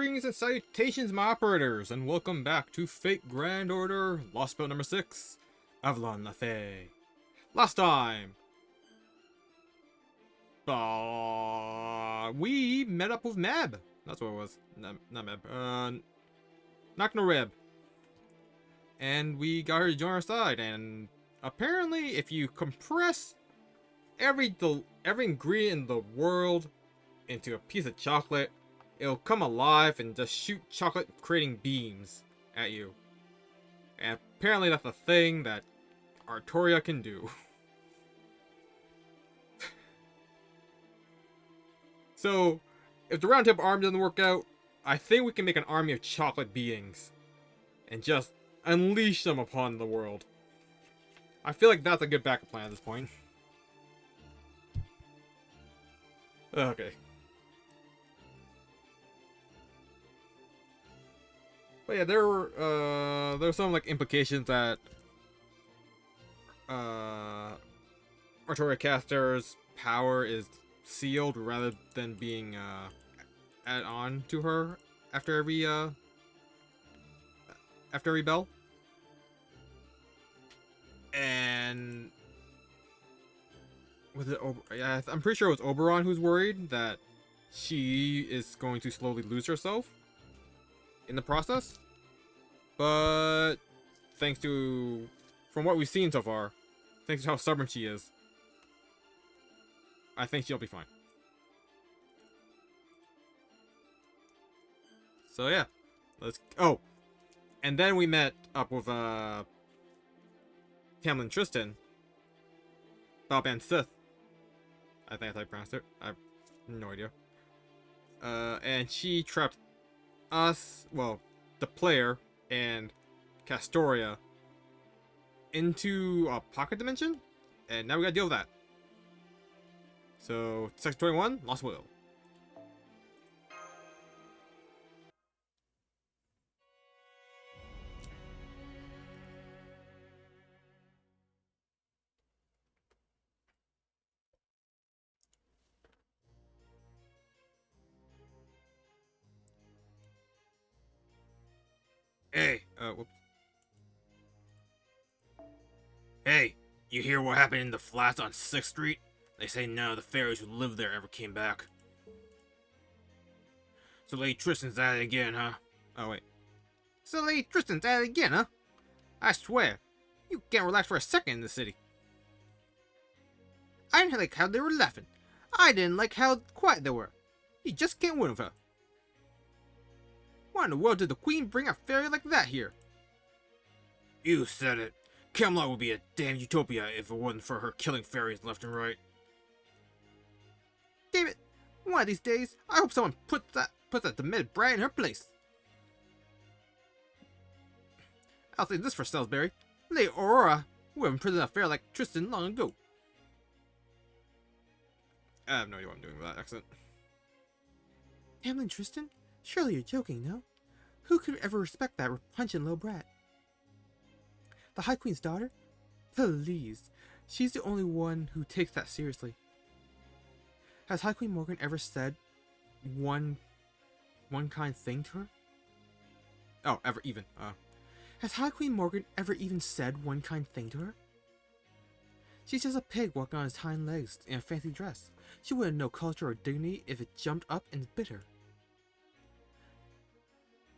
Greetings and salutations, my operators, and welcome back to Fate Grand Order Lost Spell number 6, Avalon La Fée. Last time, we met up with Meb. That's what it was. Not Meb. Knocknoreb. And we got her to join our side, and apparently if you compress every ingredient in the world into a piece of chocolate, it'll come alive and just shoot chocolate creating beams at you. And apparently that's a thing that Artoria can do. So, if the round table arm doesn't work out, I think we can make an army of chocolate beings. And just unleash them upon the world. I feel like that's a good backup plan at this point. Okay. But yeah, there were some like implications that Artoria Caster's power is sealed rather than being added on to her after every bell. And was it yeah, I'm pretty sure it was Oberon who's worried that she is going to slowly lose herself in the process. But thanks to, from what we've seen so far, thanks to how stubborn she is, I think she'll be fine. So yeah, let's. Oh, and then we met up with Tamlin Tristan, Bob and Sith. I think that's how I pronounced it. I have no idea. And she trapped us, well, the player and Castoria into a pocket dimension, and now we gotta deal with that. So, Section 21, Lost Will. Hey, whoops. Hey, you hear what happened in the flats on 6th Street? They say none of the fairies who lived there ever came back. So Lady Tristan's at it again, huh? Oh, wait. So Lady Tristan's at it again, huh? I swear, you can't relax for a second in the city. I didn't like how they were laughing. I didn't like how quiet they were. You just can't win with her. Why in the world did the Queen bring a fairy like that here? You said it. Camelot would be a damn utopia if it wasn't for her killing fairies left and right. Damn it! One of these days, I hope someone puts that demented brat in her place. I'll say this for Salisbury. Lady Aurora would have imprisoned a fairy like Tristan long ago. I have no idea what I'm doing with that accent. Tamlin Tristan? Surely you're joking, no? Who could ever respect that repugnant little brat? The High Queen's daughter? Please. She's the only one who takes that seriously. Has High Queen Morgan ever said one kind thing to her? Oh, ever even. Has High Queen Morgan ever even said one kind thing to her? She's just a pig walking on its hind legs in a fancy dress. She wouldn't know culture or dignity if it jumped up and bit her.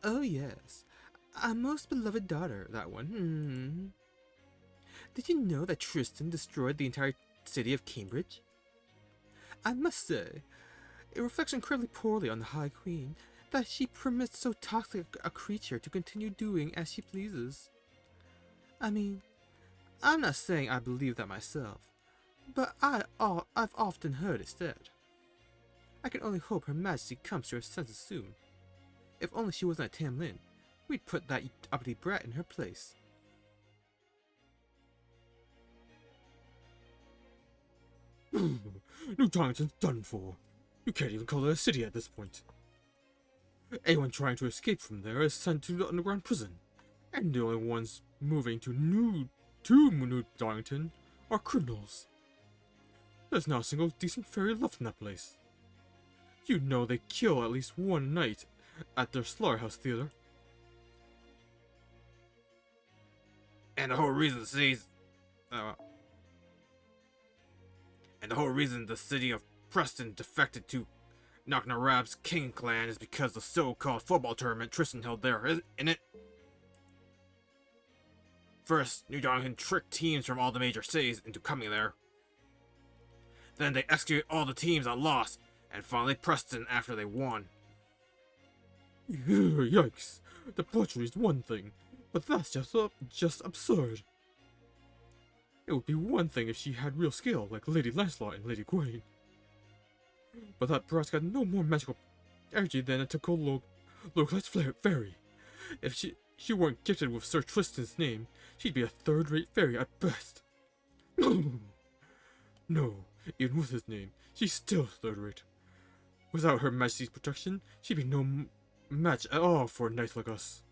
Oh yes, a most beloved daughter, that one. Did you know that Tristan destroyed the entire city of Cambridge? I must say, it reflects incredibly poorly on the High Queen that she permits so toxic a creature to continue doing as she pleases. I mean, I'm not saying I believe that myself, but I've often heard it said. I can only hope Her Majesty comes to her senses soon. If only she wasn't a Tamlin, we'd put that uppity brat in her place. New Donington's done for. You can't even call it a city at this point. Anyone trying to escape from there is sent to the underground prison, and the only ones moving to New Donington are criminals. There's not a single decent fairy left in that place. You know they kill at least one night at their slaughterhouse theater. And the whole reason the city of Preston defected to Knocknarab's King clan is because the so-called football tournament Tristan held there, isn't it? First, New Darlington tricked teams from all the major cities into coming there. Then they executed all the teams that lost, and finally Preston after they won. Yikes! Debauchery is one thing, but that's just absurd. It would be one thing if she had real skill, like Lady Lancelot and Lady Gwaine. But that brass got no more magical energy than a typical low-class fairy. If she weren't gifted with Sir Tristan's name, she'd be a third-rate fairy at best. No, even with his name, she's still third-rate. Without Her Majesty's protection, she'd be no match at all for a knight like us.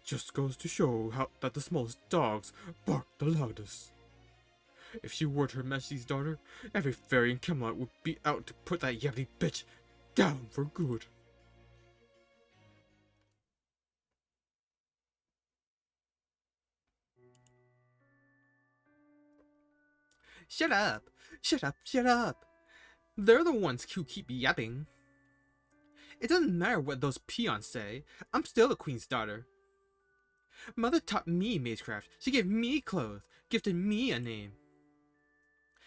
Just goes to show that the smallest dogs bark the loudest. If she were Her Majesty's daughter, every fairy in Camelot would be out to put that yabbity bitch down for good. Shut up! Shut up! Shut up! They're the ones who keep yapping. It doesn't matter what those peons say. I'm still the queen's daughter. Mother taught me magecraft. She gave me clothes, gifted me a name.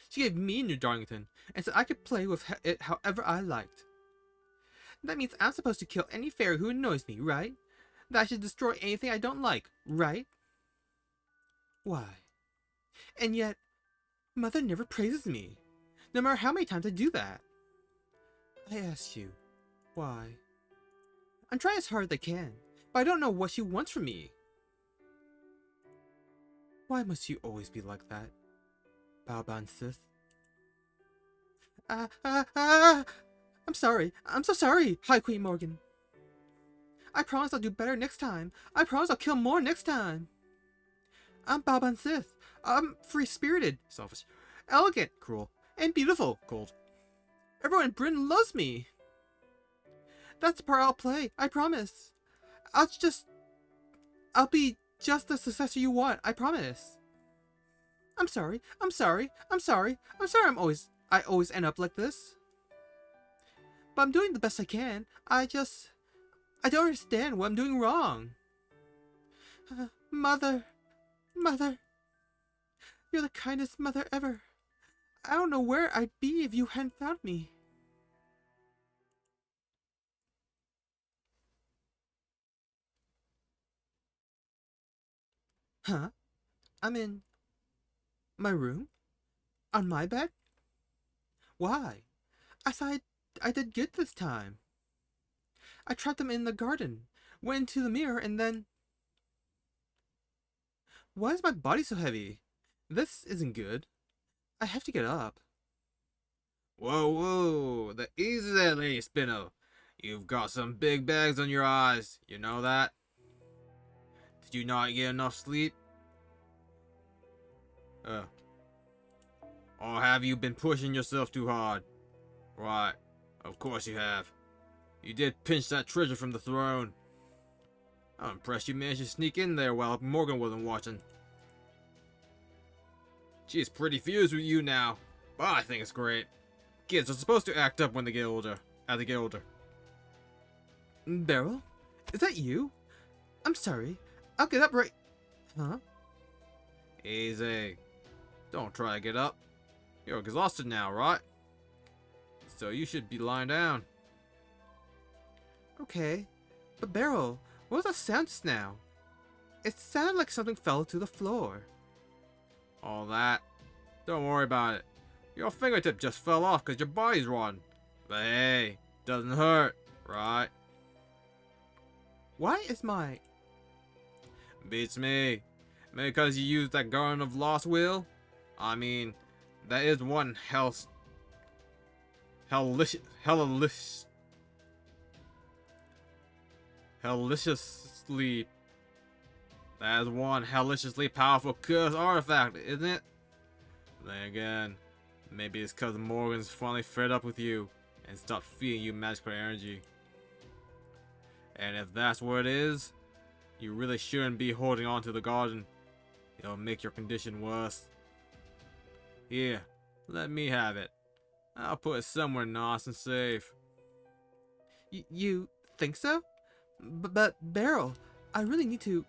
She gave me New Darlington, and said I could play with it however I liked. That means I'm supposed to kill any fairy who annoys me, right? That I should destroy anything I don't like, right? Why? And yet, Mother never praises me, no matter how many times I do that. I ask you, why? I'm trying as hard as I can, but I don't know what she wants from me. Why must you always be like that, Baoban Sith? I'm sorry. I'm so sorry, High Queen Morgan. I promise I'll do better next time. I promise I'll kill more next time. I'm Baoban Sith. I'm free-spirited, selfish, elegant, cruel, and beautiful, cold. Everyone in Britain loves me. That's the part I'll play, I promise. I'll be just the successor you want, I promise. I'm sorry. I always end up like this. But I'm doing the best I can. I don't understand what I'm doing wrong. Mother. You're the kindest mother ever. I don't know where I'd be if you hadn't found me. Huh? I'm in my room? On my bed? Why? I thought I did good this time. I trapped them in the garden, went into the mirror, and then... Why is my body so heavy? This isn't good. I have to get up. Whoa, easy there, Lady Spinno. You've got some big bags on your eyes, you know that? Did you not get enough sleep? Or have you been pushing yourself too hard? Right, of course you have. You did pinch that treasure from the throne. I'm impressed you managed to sneak in there while Morgan wasn't watching. She's pretty fused with you now, but I think it's great. Kids are supposed to act up when they get older, as they get older. Beryl? Is that you? I'm sorry. I'll get up right... Huh? Easy. Don't try to get up. You're exhausted now, right? So you should be lying down. Okay. But Beryl, what was that sound just now? It sounded like something fell to the floor. All that. Don't worry about it. Your fingertip just fell off because your body's rotten. But hey, doesn't hurt, right? Why is my... Beats me. Maybe because you used that Garden of Lost Will? I mean, that is one hellish helliciously... That is one helliciously powerful curse artifact, isn't it? Then again, maybe it's because Morgan's finally fed up with you and stopped feeding you magical energy. And if that's what it is, you really shouldn't be holding on to the garden. It'll make your condition worse. Here, let me have it. I'll put it somewhere nice and safe. You think so? But Beryl, I really need to...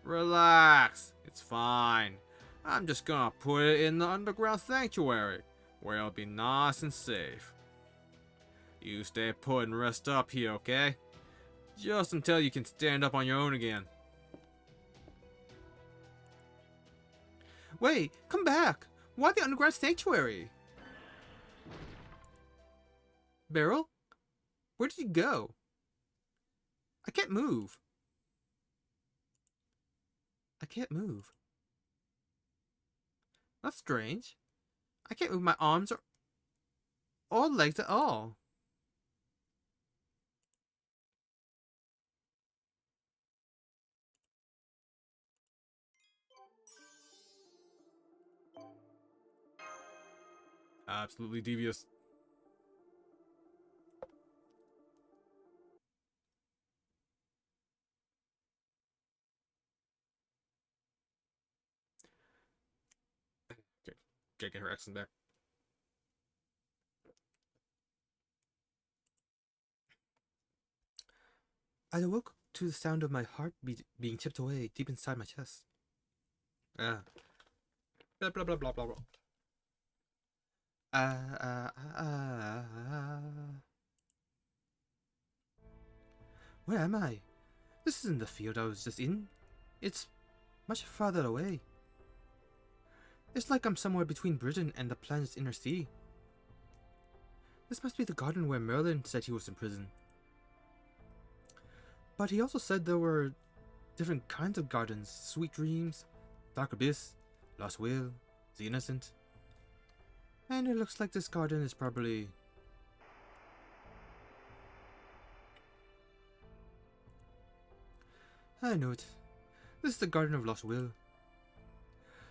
Relax, it's fine. I'm just gonna put it in the underground sanctuary, where it'll be nice and safe. You stay put and rest up here, okay? Just until you can stand up on your own again. Wait, come back! Why the underground sanctuary? Beryl? Where did you go? I can't move. I can't move. That's strange. I can't move my arms or legs at all. Absolutely devious. Okay, gotta get her accent back. I awoke to the sound of my heart being chipped away deep inside my chest. Blah blah blah blah blah blah. Where am I? This isn't the field I was just in. It's much farther away. It's like I'm somewhere between Britain and the planet's inner sea. This must be the garden where Merlin said he was in prison. But he also said there were different kinds of gardens. Sweet Dreams, Dark Abyss, Lost Will, The Innocent. And it looks like this garden is probably... I know it. This is the Garden of Lost Will.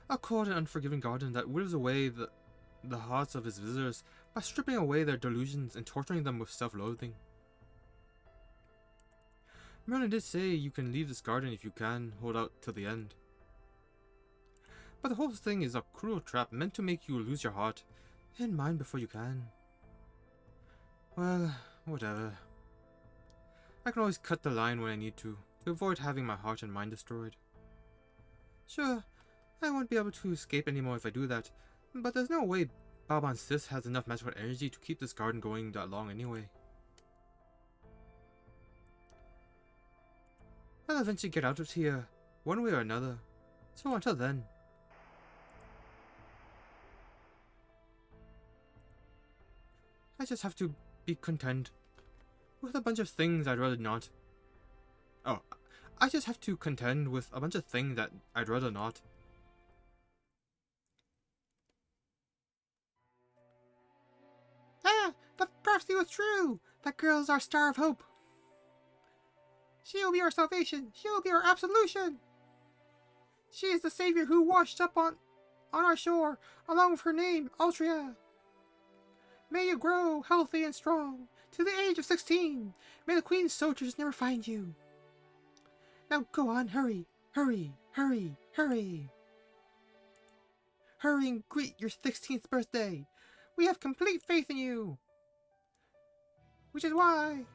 A cold and unforgiving garden that withers away the hearts of his visitors by stripping away their delusions and torturing them with self-loathing. Merlin did say you can leave this garden if you can hold out till the end. But the whole thing is a cruel trap meant to make you lose your heart and mind before you can. Well, whatever. I can always cut the line when I need to avoid having my heart and mind destroyed. Sure, I won't be able to escape anymore if I do that, but there's no way Baban Sis has enough magical energy to keep this garden going that long anyway. I'll eventually get out of here, one way or another, so until then. I just have to be content with a bunch of things I'd rather not. Oh, I just have to contend with a bunch of things that I'd rather not. Ah, the prophecy was true! That girl is our star of hope. She'll be our salvation. She'll be our absolution. She is the savior who washed up on our shore, along with her name, Altria. May you grow healthy and strong to the age of 16. May the Queen's soldiers never find you. Now go on, hurry, hurry, hurry, hurry. Hurry and greet your 16th birthday. We have complete faith in you. Which is why...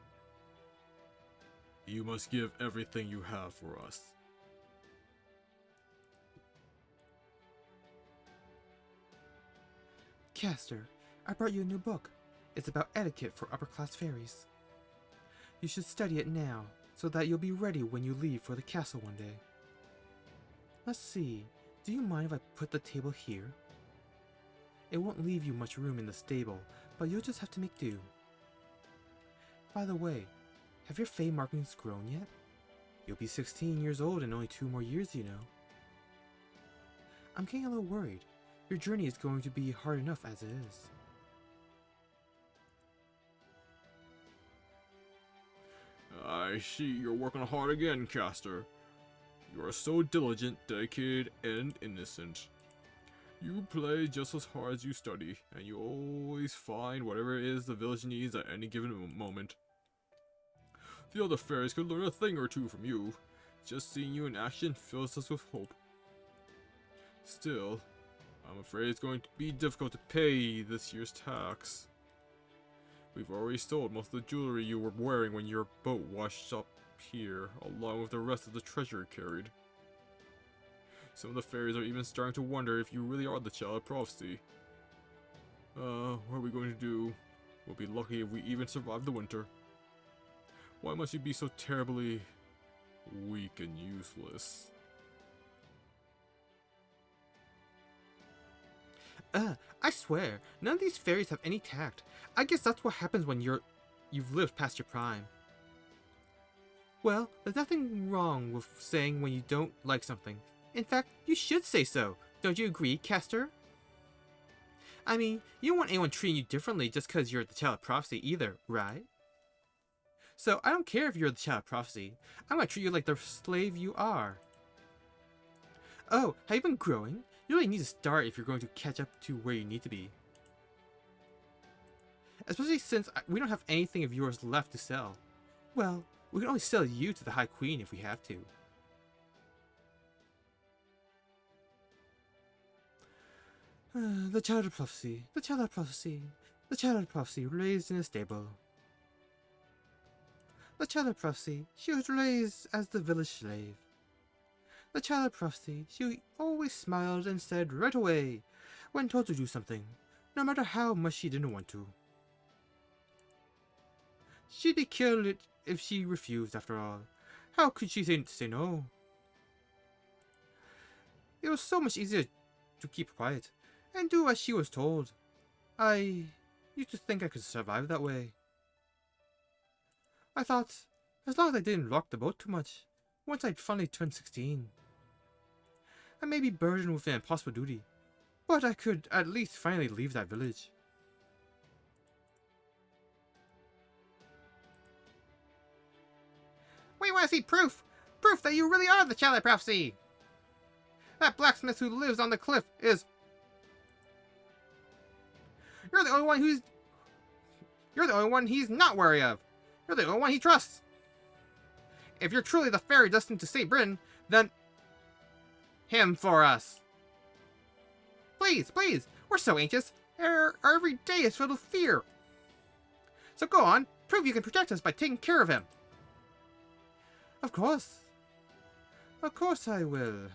You must give everything you have for us. Castor, I brought you a new book. It's about etiquette for upper-class fairies. You should study it now, so that you'll be ready when you leave for the castle one day. Let's see, do you mind if I put the table here? It won't leave you much room in the stable, but you'll just have to make do. By the way, have your Fey markings grown yet? You'll be 16 years old in only 2 more years, you know. I'm getting a little worried. Your journey is going to be hard enough as it is. I see you're working hard again, Castor. You are so diligent, dedicated, and innocent. You play just as hard as you study, and you always find whatever it is the village needs at any given moment. The other fairies could learn a thing or two from you. Just seeing you in action fills us with hope. Still, I'm afraid it's going to be difficult to pay this year's tax. We've already sold most of the jewelry you were wearing when your boat washed up here, along with the rest of the treasure it carried. Some of the fairies are even starting to wonder if you really are the child of prophecy. What are we going to do? We'll be lucky if we even survive the winter. Why must you be so terribly weak and useless? I swear, none of these fairies have any tact. I guess that's what happens when you've lived past your prime. Well, there's nothing wrong with saying when you don't like something. In fact, you should say so. Don't you agree, Castor? I mean, you don't want anyone treating you differently just because you're the child of prophecy either, right? So, I don't care if you're the child of prophecy. I'm gonna treat you like the slave you are. Oh, have you been growing? You really need to start if you're going to catch up to where you need to be. Especially since we don't have anything of yours left to sell. Well, we can only sell you to the High Queen if we have to. The child of prophecy, the child of prophecy, the child of prophecy, raised in a stable. The child of prophecy, she was raised as the village slave. The child of prophecy, she always smiled and said right away when told to do something, no matter how much she didn't want to. She'd be killed if she refused, after all. How could she say no? It was so much easier to keep quiet and do as she was told. I used to think I could survive that way. I thought, as long as I didn't rock the boat too much, once I'd finally turned 16. I may be burdened with an impossible duty, but I could at least finally leave that village. We want to see proof! Proof that you really are the child of prophecy! That blacksmith who lives on the cliff is... You're the only one he's not wary of! You're the only one he trusts! If you're truly the fairy destined to save Britain, then... him for us! Please, please! We're so anxious! Our every day is filled with fear! So go on, prove you can protect us by taking care of him! Of course. Of course I will.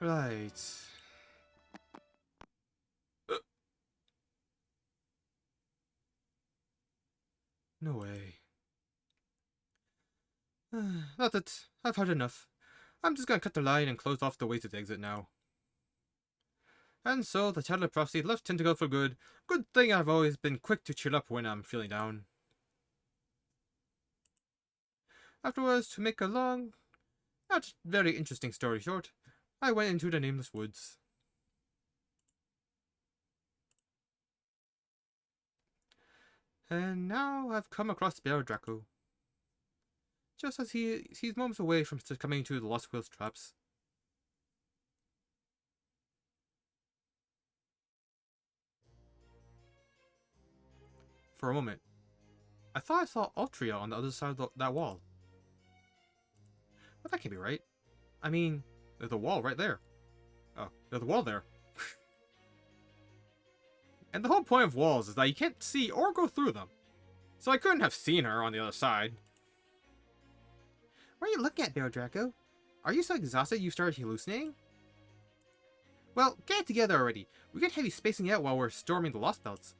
Right. No way. That's it. I've had enough. I'm just gonna cut the line and close off the way to the exit now. And so, the child of prophecy left Tentacle for good. Good thing I've always been quick to cheer up when I'm feeling down. Afterwards, to make a long, not very interesting story short, I went into the nameless woods. And now I've come across Bear Draco. Just as he's moments away from succumbing to the Lost Wheel's traps. For a moment, I thought I saw Altria on the other side of that wall. But that can't be right. I mean, there's a wall right there. Oh, there's a wall there. And the whole point of walls is that you can't see or go through them. So I couldn't have seen her on the other side. What are you looking at, Bear Draco? Are you so exhausted you started hallucinating? Well, get it together already. We can't have you spacing out while we're storming the Lost Belts.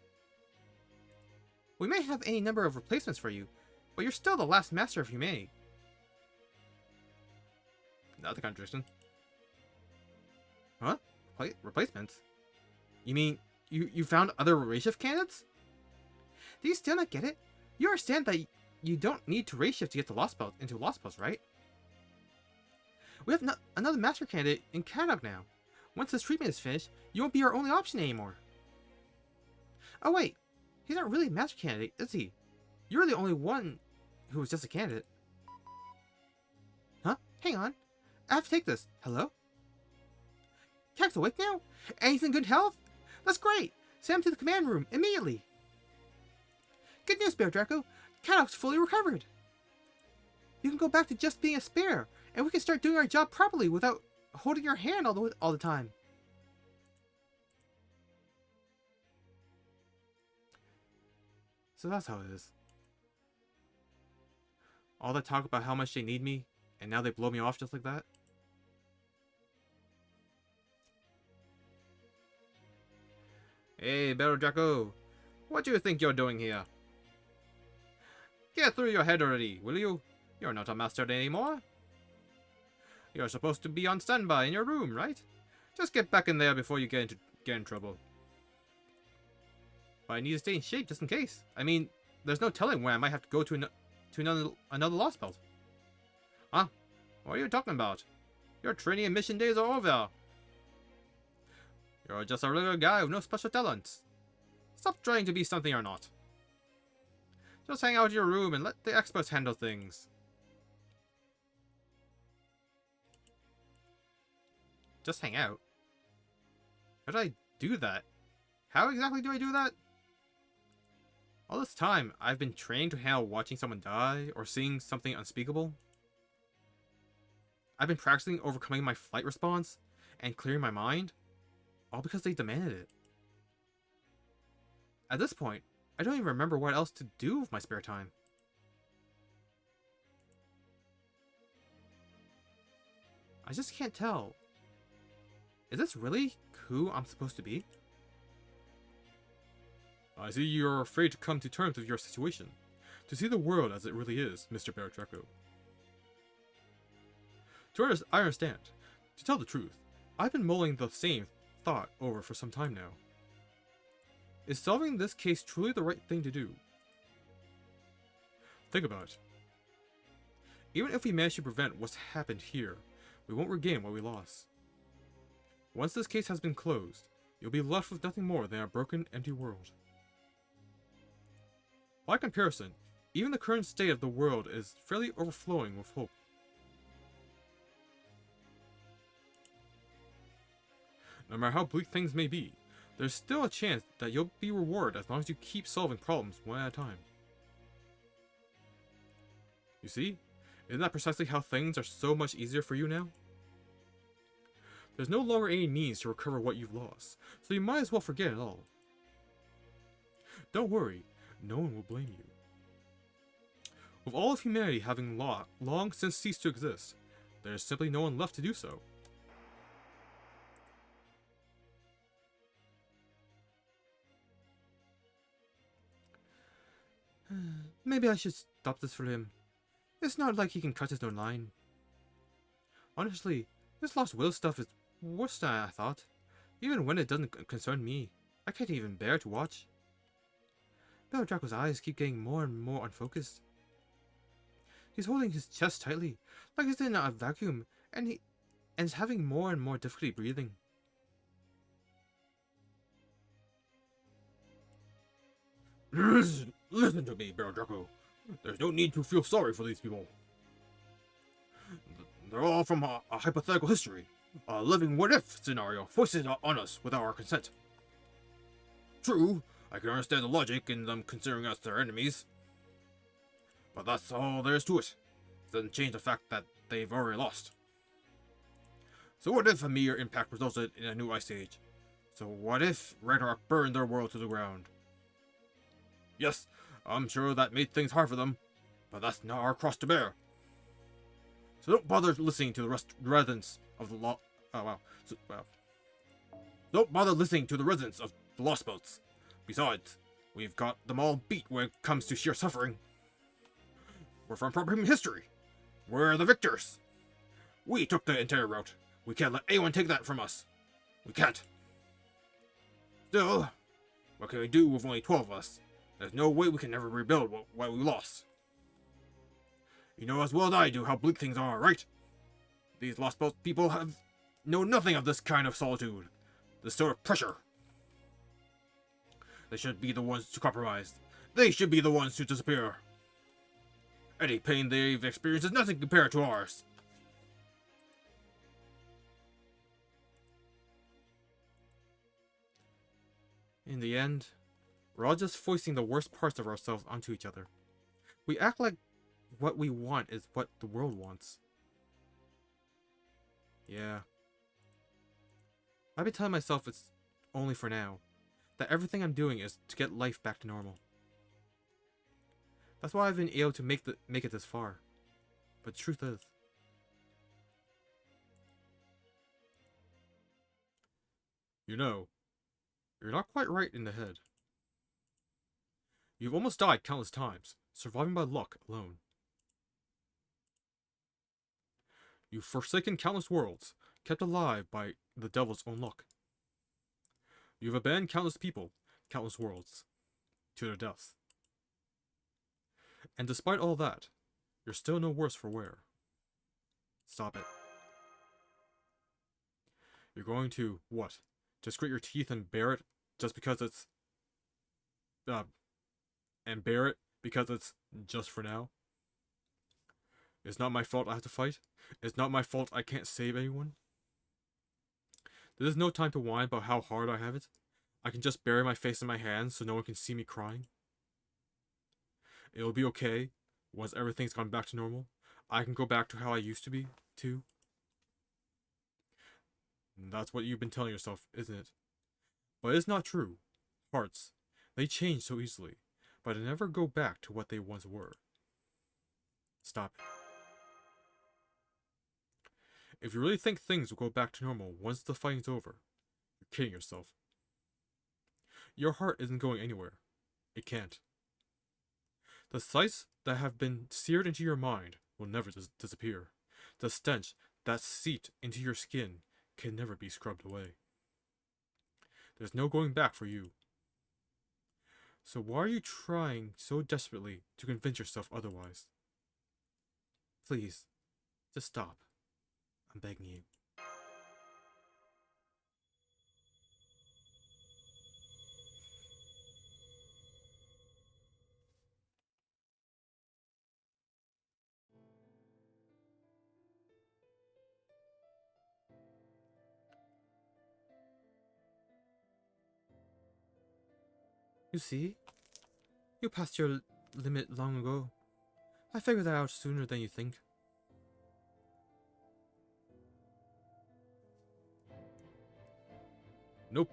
We may have any number of replacements for you, but you're still the last master of humanity. That's kind of interesting. Huh? Replacements? You mean you found other race shift candidates? Do you still not get it? You understand that you don't need to race shift to get the Lost Belt into Lost Belts, right? We have another master candidate in catalog now. Once this treatment is finished, you won't be our only option anymore. Oh wait, he's not really a master candidate, is he? You're the only one who was just a candidate. Huh? Hang on. I have to take this. Hello? Tag's awake now? And he's in good health? That's great! Send him to the command room, immediately! Good news, Bear Draco! Cadoc's fully recovered! You can go back to just being a spare, and we can start doing our job properly without holding your hand all the time. So that's how it is. All that talk about how much they need me, and now they blow me off just like that? Hey, Bear Draco! What do you think you're doing here? Get through your head already, will you? You're not a master anymore. You're supposed to be on standby in your room, right? Just get back in there before you get in trouble. But I need to stay in shape just in case. I mean, there's no telling when I might have to go to another lost belt. Huh? What are you talking about? Your training and mission days are over. You're just a regular guy with no special talents. Stop trying to be something you're not. Just hang out in your room and let the experts handle things. Just hang out? How do I do that? How exactly do I do that? All this time, I've been trained to handle watching someone die or seeing something unspeakable. I've been practicing overcoming my flight response and clearing my mind, all because they demanded it. At this point, I don't even remember what else to do with my spare time. I just can't tell. Is this really who I'm supposed to be? I see you're afraid to come to terms with your situation, to see the world as it really is, Mr. Bear Draco. I understand. To tell the truth, I've been mulling the same thought over for some time now. Is solving this case truly the right thing to do? Think about it. Even if we manage to prevent what's happened here, we won't regain what we lost. Once this case has been closed, you'll be left with nothing more than a broken, empty world. By comparison, even the current state of the world is fairly overflowing with hope. No matter how bleak things may be, there's still a chance that you'll be rewarded as long as you keep solving problems one at a time. You see? Isn't that precisely how things are so much easier for you now? There's no longer any means to recover what you've lost, so you might as well forget it all. Don't worry, no one will blame you. With all of humanity having long since ceased to exist, there's simply no one left to do so. Maybe I should stop this for him. It's not like he can cut his own line. Honestly, this Lost Will stuff is worse than I thought. Even when it doesn't concern me, I can't even bear to watch. Bear Draco's eyes keep getting more and more unfocused. He's holding his chest tightly, like he's in a vacuum, and is having more and more difficulty breathing. Listen to me, Bear Draco. There's no need to feel sorry for these people. They're all from a hypothetical history, a living what-if scenario foisted on us without our consent. True, I can understand the logic in them considering us their enemies, but that's all there is to it. It doesn't change the fact that they've already lost. So what if a meteor impact resulted in a new ice age? So what if Ragnarok burned their world to the ground? Yes, I'm sure that made things hard for them, but that's not our cross to bear. So don't bother listening to the residents of the don't bother listening to the residents of the Lost Belts. Besides, we've got them all beat when it comes to sheer suffering. We're from proper history. We're the victors. We took the entire route. We can't let anyone take that from us. We can't. Still, what can we do with only 12 of us? There's no way we can ever rebuild what we lost. You know as well as I do how bleak things are, right? These Lost Belt people know nothing of this kind of solitude, this sort of pressure. They should be the ones to compromise. They should be the ones to disappear. Any pain they've experienced is nothing compared to ours. In the end, we're all just foisting the worst parts of ourselves onto each other. We act like what we want is what the world wants. Yeah. I've been telling myself it's only for now. That everything I'm doing is to get life back to normal. That's why I've been able to make it this far. But the truth is, you know, you're not quite right in the head. You've almost died countless times, surviving by luck alone. You've forsaken countless worlds, kept alive by the devil's own luck. You've abandoned countless people, countless worlds, to their deaths. And despite all that, you're still no worse for wear. Stop it. You're going to, what? Just grit your teeth and bear it just because it's... and bear it because it's just for now? It's not my fault I have to fight. It's not my fault I can't save anyone. There's no time to whine about how hard I have it. I can just bury my face in my hands so no one can see me crying. It'll be okay. Once everything's gone back to normal, I can go back to how I used to be, too. That's what you've been telling yourself, isn't it? But it's not true. Hearts, they change so easily, but they never go back to what they once were. Stop it. If you really think things will go back to normal once the fighting's over, you're kidding yourself. Your heart isn't going anywhere. It can't. The sights that have been seared into your mind will never disappear. The stench that's seeped into your skin can never be scrubbed away. There's no going back for you. So why are you trying so desperately to convince yourself otherwise? Please, just stop. I'm begging you. You see? You passed your limit long ago. I figured that out sooner than you think. Nope.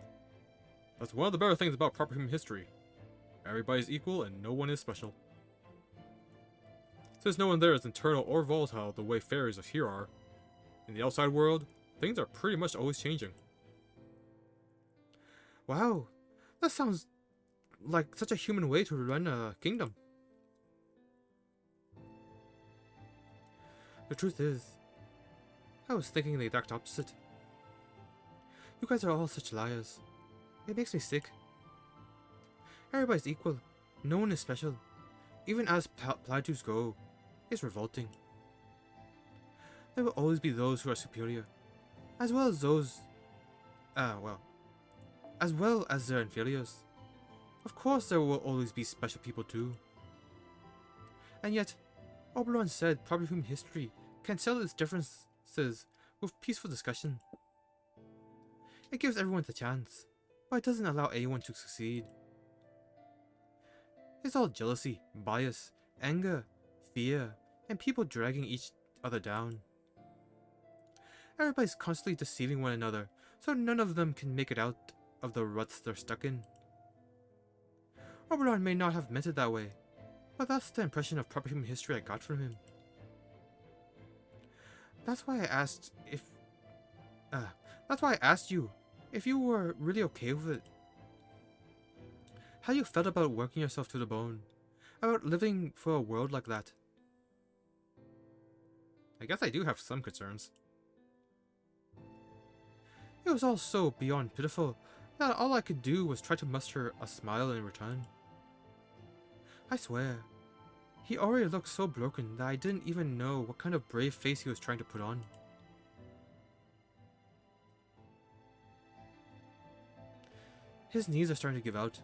That's one of the better things about proper human history. Everybody's equal and no one is special. Since no one there is internal or volatile the way fairies of here are, in the outside world, things are pretty much always changing. Wow, that sounds like such a human way to run a kingdom. The truth is, I was thinking the exact opposite. You guys are all such liars. It makes me sick. Everybody's equal. No one is special. Even as platitudes go, it's revolting. There will always be those who are superior, as well as those, as well as their inferiors. Of course there will always be special people too. And yet, Avalon said proper human history can settle its differences with peaceful discussion. It gives everyone the chance, but it doesn't allow anyone to succeed. It's all jealousy, bias, anger, fear, and people dragging each other down. Everybody's constantly deceiving one another, so none of them can make it out of the ruts they're stuck in. Avalon may not have meant it that way, but that's the impression of proper human history I got from him. That's why I asked you if you were really okay with it. How you felt about working yourself to the bone, about living for a world like that. I guess I do have some concerns. It was all so beyond pitiful that all I could do was try to muster a smile in return. I swear, he already looked so broken that I didn't even know what kind of brave face he was trying to put on. His knees are starting to give out.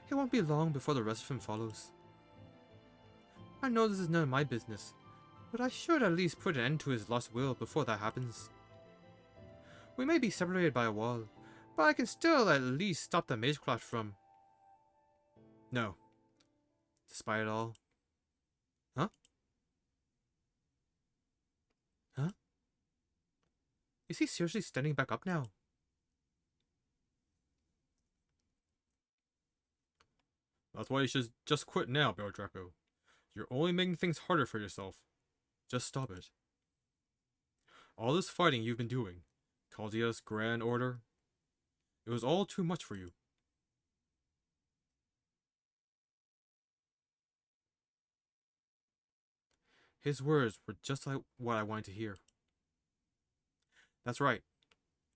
It won't be long before the rest of him follows. I know this is none of my business, but I should at least put an end to his lost will before that happens. We may be separated by a wall, But I can still at least stop the Mage Clash from... No. Despite it all. Huh? Huh? Is he seriously standing back up now? That's why you should just quit now, Bear Draco. You're only making things harder for yourself. Just stop it. All this fighting you've been doing, Chaldea's Grand Order, it was all too much for you. His words were just like what I wanted to hear. That's right.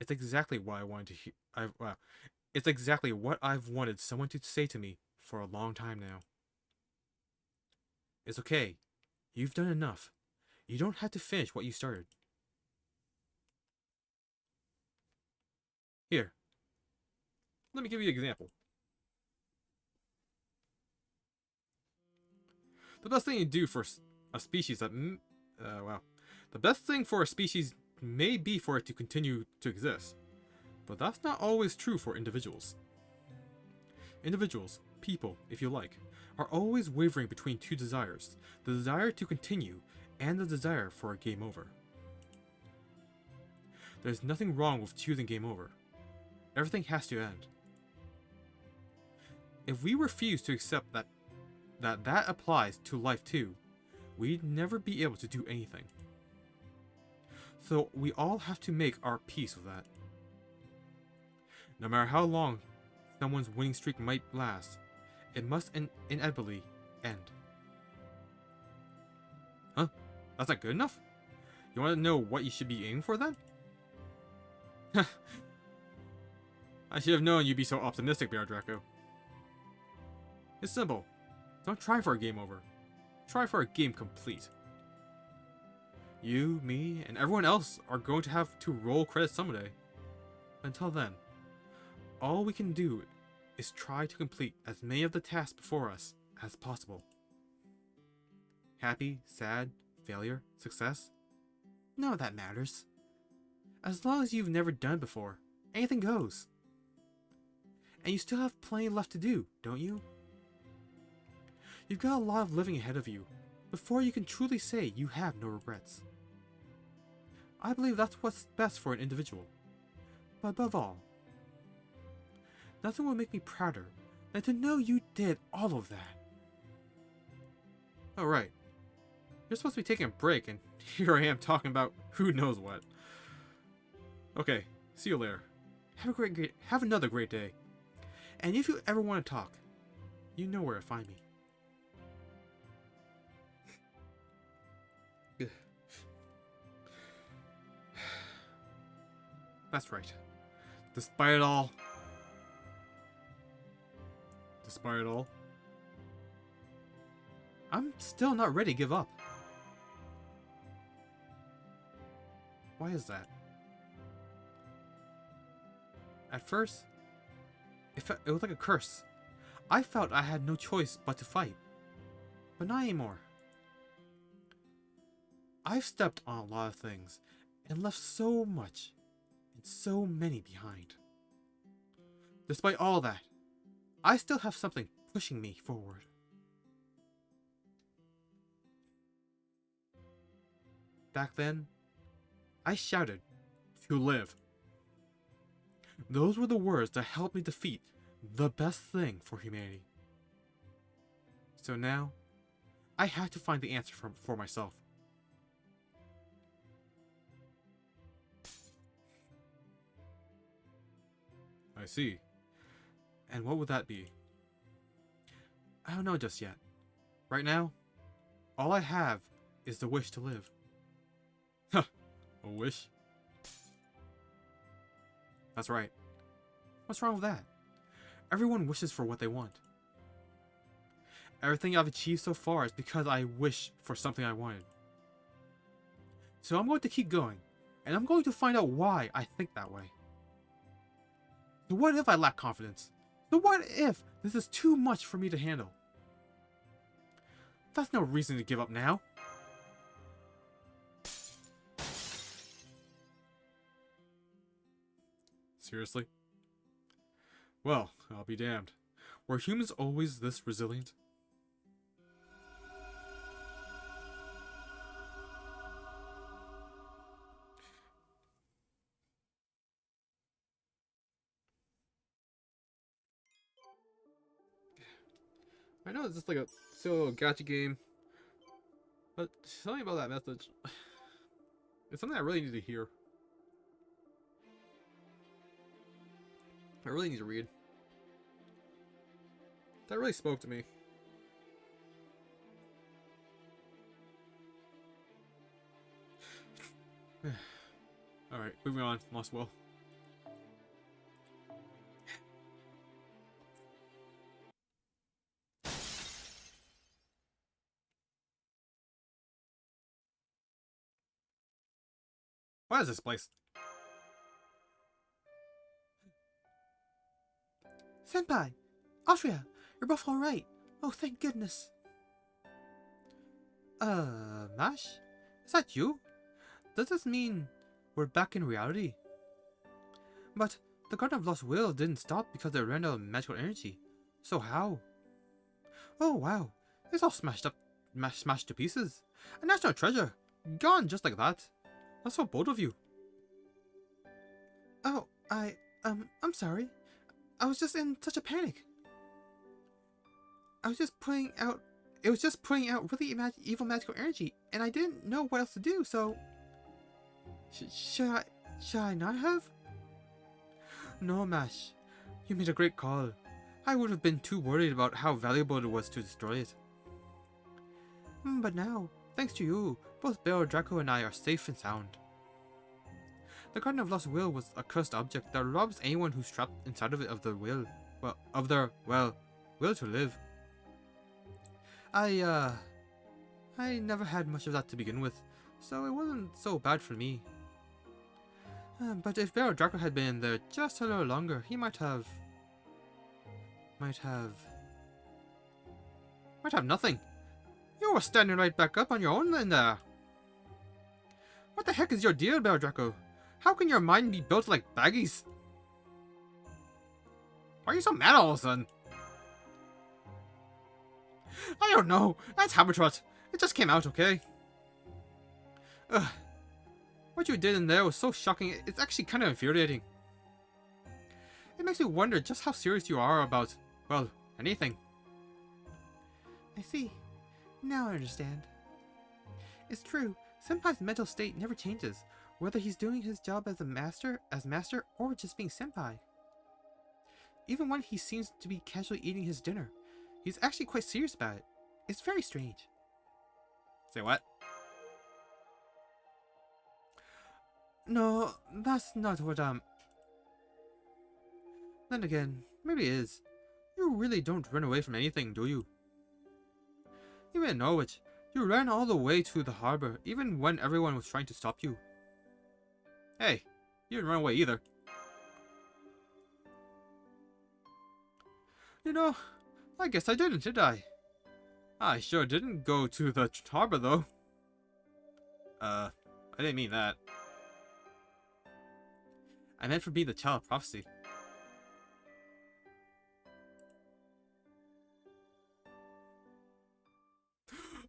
It's exactly what I wanted to hear. It's exactly what I've wanted someone to say to me for a long time now. It's okay. You've done enough. You don't have to finish what you started. Here. Let me give you an example. The best thing you do for a species that... The best thing for a species may be for it to continue to exist. But that's not always true for individuals. Individuals, people, if you like, are always wavering between two desires. The desire to continue and the desire for a game over. There's nothing wrong with choosing game over. Everything has to end. If we refuse to accept that applies to life too, we'd never be able to do anything. So we all have to make our peace with that. No matter how long someone's winning streak might last, it must inevitably end. Huh? That's not good enough? You want to know what you should be aiming for then? I should have known you'd be so optimistic, Bear Draco. It's simple. Don't try for a game over. Try for a game complete. You, me, and everyone else are going to have to roll credits someday. Until then, all we can do is try to complete as many of the tasks before us as possible. Happy, sad, failure, success? None of that matters. As long as you've never done it before, anything goes. And you still have plenty left to do, don't you? You've got a lot of living ahead of you before you can truly say you have no regrets. I believe that's what's best for an individual. But above all, nothing will make me prouder than to know you did all of that. Oh right, you're supposed to be taking a break and here I am talking about who knows what. Okay, see you later. Have another great day. And if you ever want to talk, you know where to find me. That's right. Despite it all, I'm still not ready to give up. Why is that? At first, it was like a curse. I felt I had no choice but to fight. But not anymore. I've stepped on a lot of things and left so much and so many behind. Despite all that, I still have something pushing me forward. Back then, I shouted, "To live." Those were the words that helped me defeat the best thing for humanity. So now, I had to find the answer for myself. I see. And what would that be? I don't know just yet. Right now, all I have is the wish to live. Huh, a wish? That's right. What's wrong with that? Everyone wishes for what they want. Everything I've achieved so far is because I wish for something I wanted. So I'm going to keep going, and I'm going to find out why I think that way. So what if I lack confidence? So what if this is too much for me to handle? That's no reason to give up now. Seriously? Well, I'll be damned. Were humans always this resilient? I know it's just like a silly little gacha game, but something about that message. It's something I really need to hear. I really need to read. That really spoke to me. Alright, moving on. Lost Will. What is this place? Senpai! Austria! You're both alright! Oh, thank goodness! Mash? Is that you? Does this mean we're back in reality? But the Garden of Lost Will didn't stop because it ran out of magical energy. So how? Oh wow, it's all smashed to pieces. A national treasure, gone just like that. That's so bold of you. Oh, I'm sorry. I was just in such a panic. It was just putting out really evil magical energy, and I didn't know what else to do, so... Should I not have? No, Mash. You made a great call. I would have been too worried about how valuable it was to destroy it. But now, thanks to you, both Bear Draco and I are safe and sound. The Garden of Lost Will was a cursed object that robs anyone who's trapped inside of it of their will. Well, of their, well, will to live. I never had much of that to begin with, so it wasn't so bad for me. But if Bear Draco had been in there just a little longer, he might have nothing. You were standing right back up on your own in there. What the heck is your deal, Bear Draco? How can your mind be built like baggies? Why are you so mad all of a sudden? I don't know. That's Habertrot. It just came out, okay? Ugh. What you did in there was so shocking, it's actually kind of infuriating. It makes me wonder just how serious you are about, well, anything. I see. Now I understand. It's true. Senpai's mental state never changes, whether he's doing his job as master, or just being senpai. Even when he seems to be casually eating his dinner, he's actually quite serious about it. It's very strange. Say what? No, that's not what Then again, maybe it is. You really don't run away from anything, do you? Even in Norwich, you ran all the way to the harbor, even when everyone was trying to stop you. Hey, you didn't run away either. You know, I guess I did I? I sure didn't go to the harbor, though. I didn't mean that. I meant for being the child of prophecy.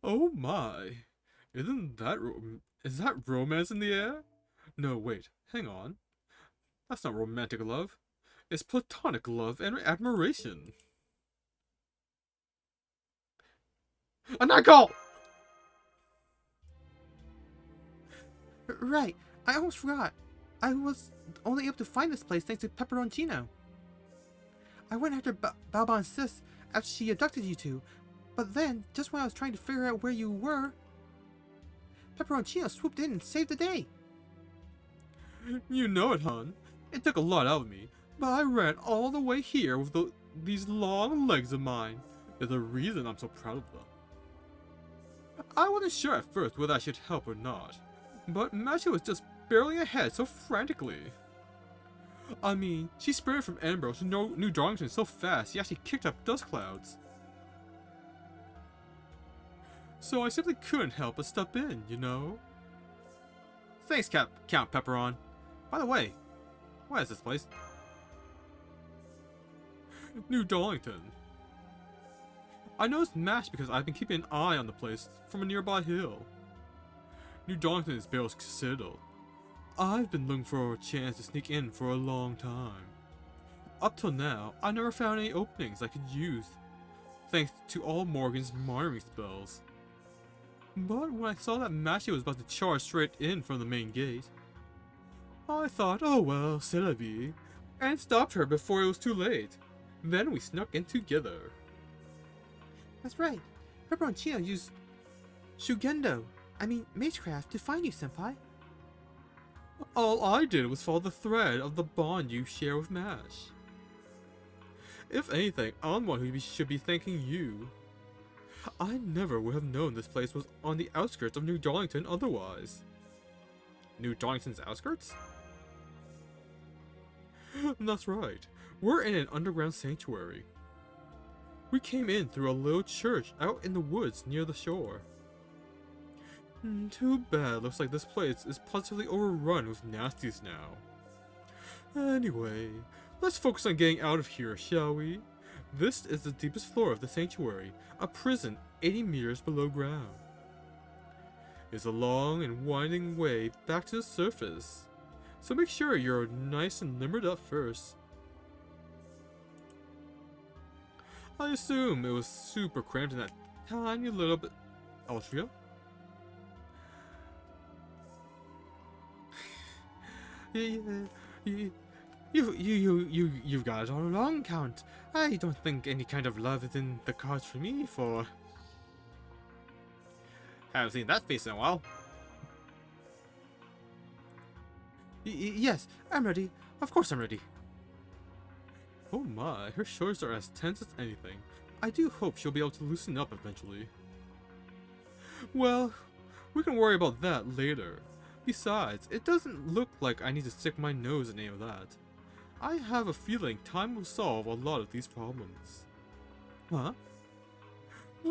Oh my! Is that romance in the air? No, wait, hang on. That's not romantic love. It's platonic love and admiration. A nightcall! Right, I almost forgot. I was only able to find this place thanks to Pepperoncino. I went after Balbon's sis after she abducted you two, but then, just when I was trying to figure out where you were, Pepperoncino swooped in and saved the day. You know it, hon. It took a lot out of me, but I ran all the way here with these long legs of mine. There's a reason I'm so proud of them. I wasn't sure at first whether I should help or not, but Masha was just barreling ahead so frantically. I mean, she sprinted from Edinburgh to New Darlington so fast she actually kicked up dust clouds. So I simply couldn't help but step in, you know? Thanks, Count Pepperon. By the way, what is this place? New Darlington. I know it's MASH because I've been keeping an eye on the place from a nearby hill. New Darlington is Bill's citadel. I've been looking for a chance to sneak in for a long time. Up till now, I never found any openings I could use, thanks to all Morgan's monitoring spells. But when I saw that Mashi was about to charge straight in from the main gate, I thought, oh well, c'est la vie, and stopped her before it was too late. Then we snuck in together. That's right. Pepper and Chino used Magecraft to find you, Senpai. All I did was follow the thread of the bond you share with MASH. If anything, I'm one who should be thanking you. I never would have known this place was on the outskirts of New Darlington otherwise. New Darlington's outskirts? That's right. We're in an underground sanctuary. We came in through a little church out in the woods near the shore. Too bad, looks like this place is positively overrun with nasties now. Anyway, let's focus on getting out of here, shall we? This is the deepest floor of the sanctuary, a prison 80 meters below ground. It's a long and winding way back to the surface, so make sure you're nice and limbered up first. I assume it was super cramped in that tiny little bit. Altria? You've got it all along, Count. I don't think any kind of love is in the cards for me, for... Haven't seen that face in a while. Yes, I'm ready. Of course I'm ready. Oh my, her shoulders are as tense as anything. I do hope she'll be able to loosen up eventually. Well, we can worry about that later. Besides, it doesn't look like I need to stick my nose in any of that. I have a feeling time will solve a lot of these problems. Huh?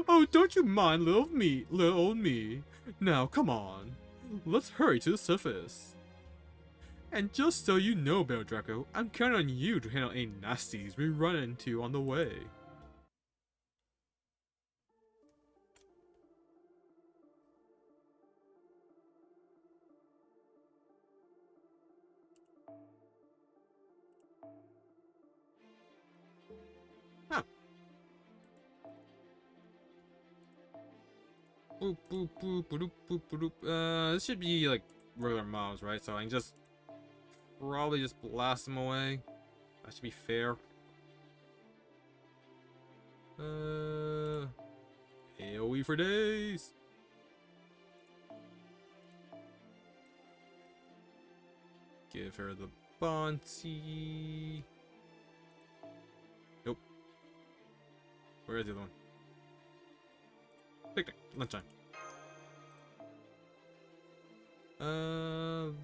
Oh, don't you mind little old me. Now, come on. Let's hurry to the surface. And just so you know, Bear Draco, I'm counting on you to handle any nasties we run into on the way. Huh. Boop, boop, boop, boop, boop, boop. This should be like regular mobs, right? So I can just probably just blast them away. That should be fair. AoE for days. Give her the bounty. Nope. Where is the other one? Picnic. Lunchtime.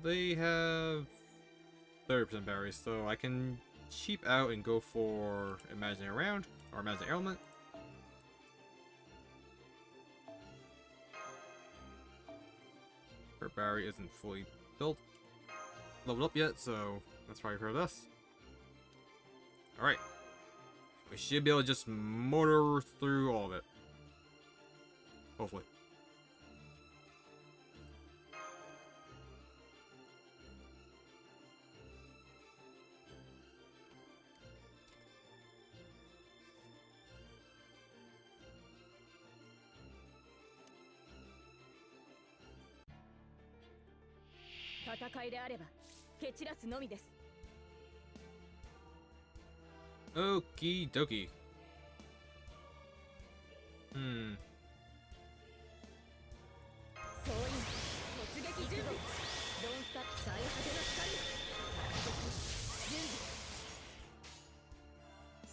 They have 30% berries, so I can cheap out and go for Imaginary Round or Imaginary Element. Her berry isn't fully built, leveled up yet, so that's probably for this. Alright. We should be able to just motor through all of it. Hopefully. Okie dokie. Hmm.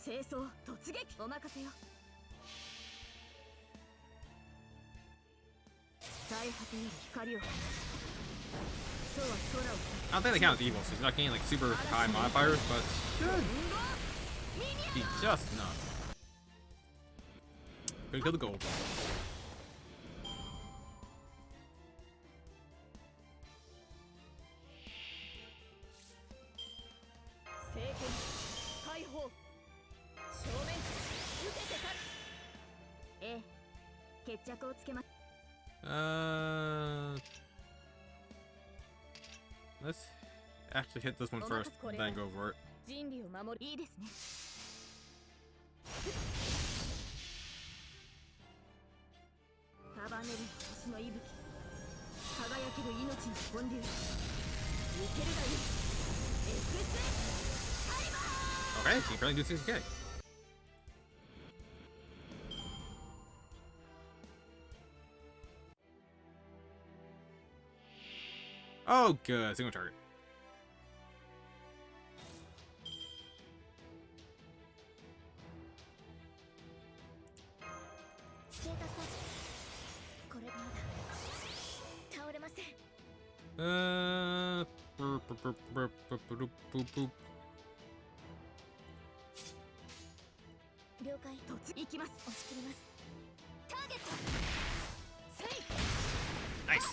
清掃突撃お任せよ最果てに光をそうは空を I don't think they count as evil, so she's not getting like super high modifiers, but should be just enough. Gonna kill the gold. 着をつけます。 Let's actually hit this one first, and then go over it. 人類を守る。いいですね。束ねる星の息吹、輝ける命の本流、受けるがいい。Okay, she can do things okay. Oh, good. Single target. ステータスこれまだ倒れません。 Boop. 了解。突行きます。押し切ります。ターゲットセイフ。 Nice.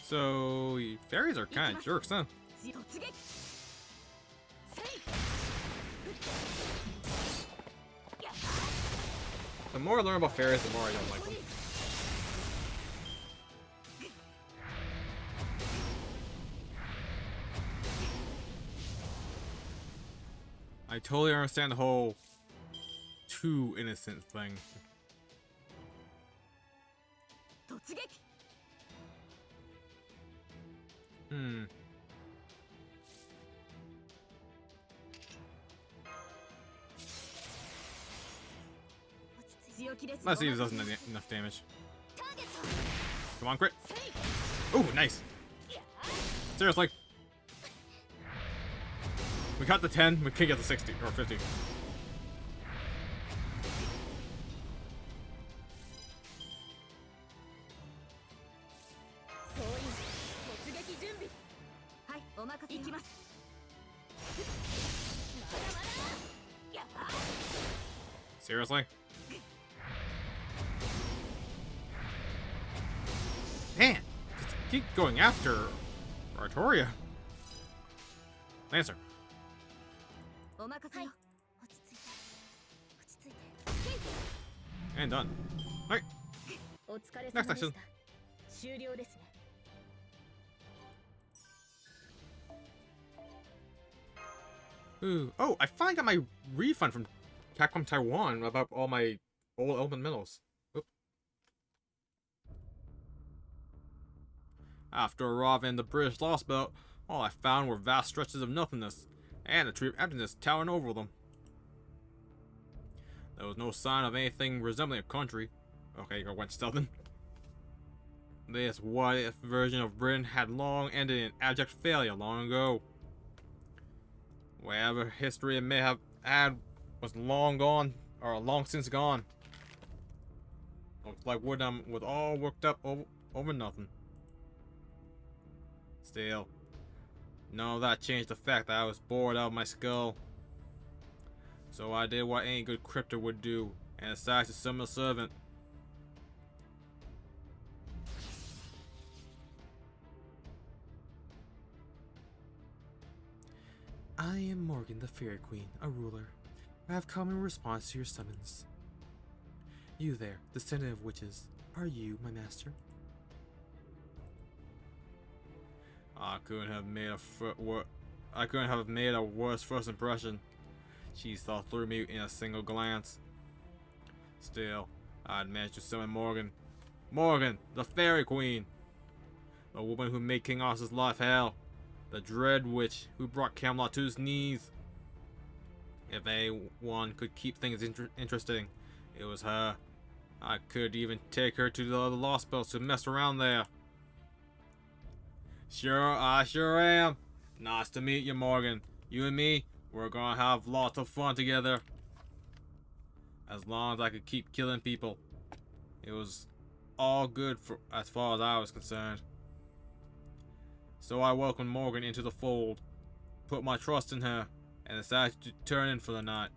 So, fairies are kind of jerks, huh? 突撃セイフ。 The more I learn about fairies, the more I don't like them. I totally understand the whole too innocent thing. 突撃。 Hmm. 強気です。 Let's see if this doesn't do enough damage. ターゲット Come on, crit. セイフ。 Oh, nice. Seriously. We got the 10, we could get the 60 or 50. そういう突撃準備。はい、お任せ。行きます。まだまだ。やっ Seriously? Man, just keep going after Artoria. Lancer. お任せよ。落ち着いて。落ち着いて。 And done. Alright. お疲れ様でし Next た。終了ですね。 Ooh. Oh, I finally got my refund from Capcom Taiwan about all my old element medals. Oop. After arriving in the British Lost Belt, all I found were vast stretches of nothingness, and a tree of emptiness towering over them. There was no sign of anything resembling a country. Okay, I went stealthing. This what-if version of Britain had long ended in abject failure long ago. Whatever history it may have had was long gone, or long since gone. Looks like Woodham was all worked up over nothing. Still, none of that changed the fact that I was bored out of my skull. So I did what any good crypto would do, and decided to summon a servant. I am Morgan, the Fairy Queen, a ruler. I have come in response to your summons. You there, descendant of witches, are you my master? I couldn't have made a worse first impression. She saw through me in a single glance. Still, I'd managed to summon Morgan. Morgan, the Fairy Queen! The woman who made King Arthur's life hell. The Dread Witch who brought Camelot to his knees. If anyone could keep things interesting, it was her. I could even take her to the other Lost Belts to mess around there. Sure, I sure am. Nice to meet you, Morgan. You and me, we're gonna have lots of fun together. As long as I could keep killing people, it was all good for as far as I was concerned. So I welcomed Morgan into the fold, put my trust in her, and decided to turn in for the night.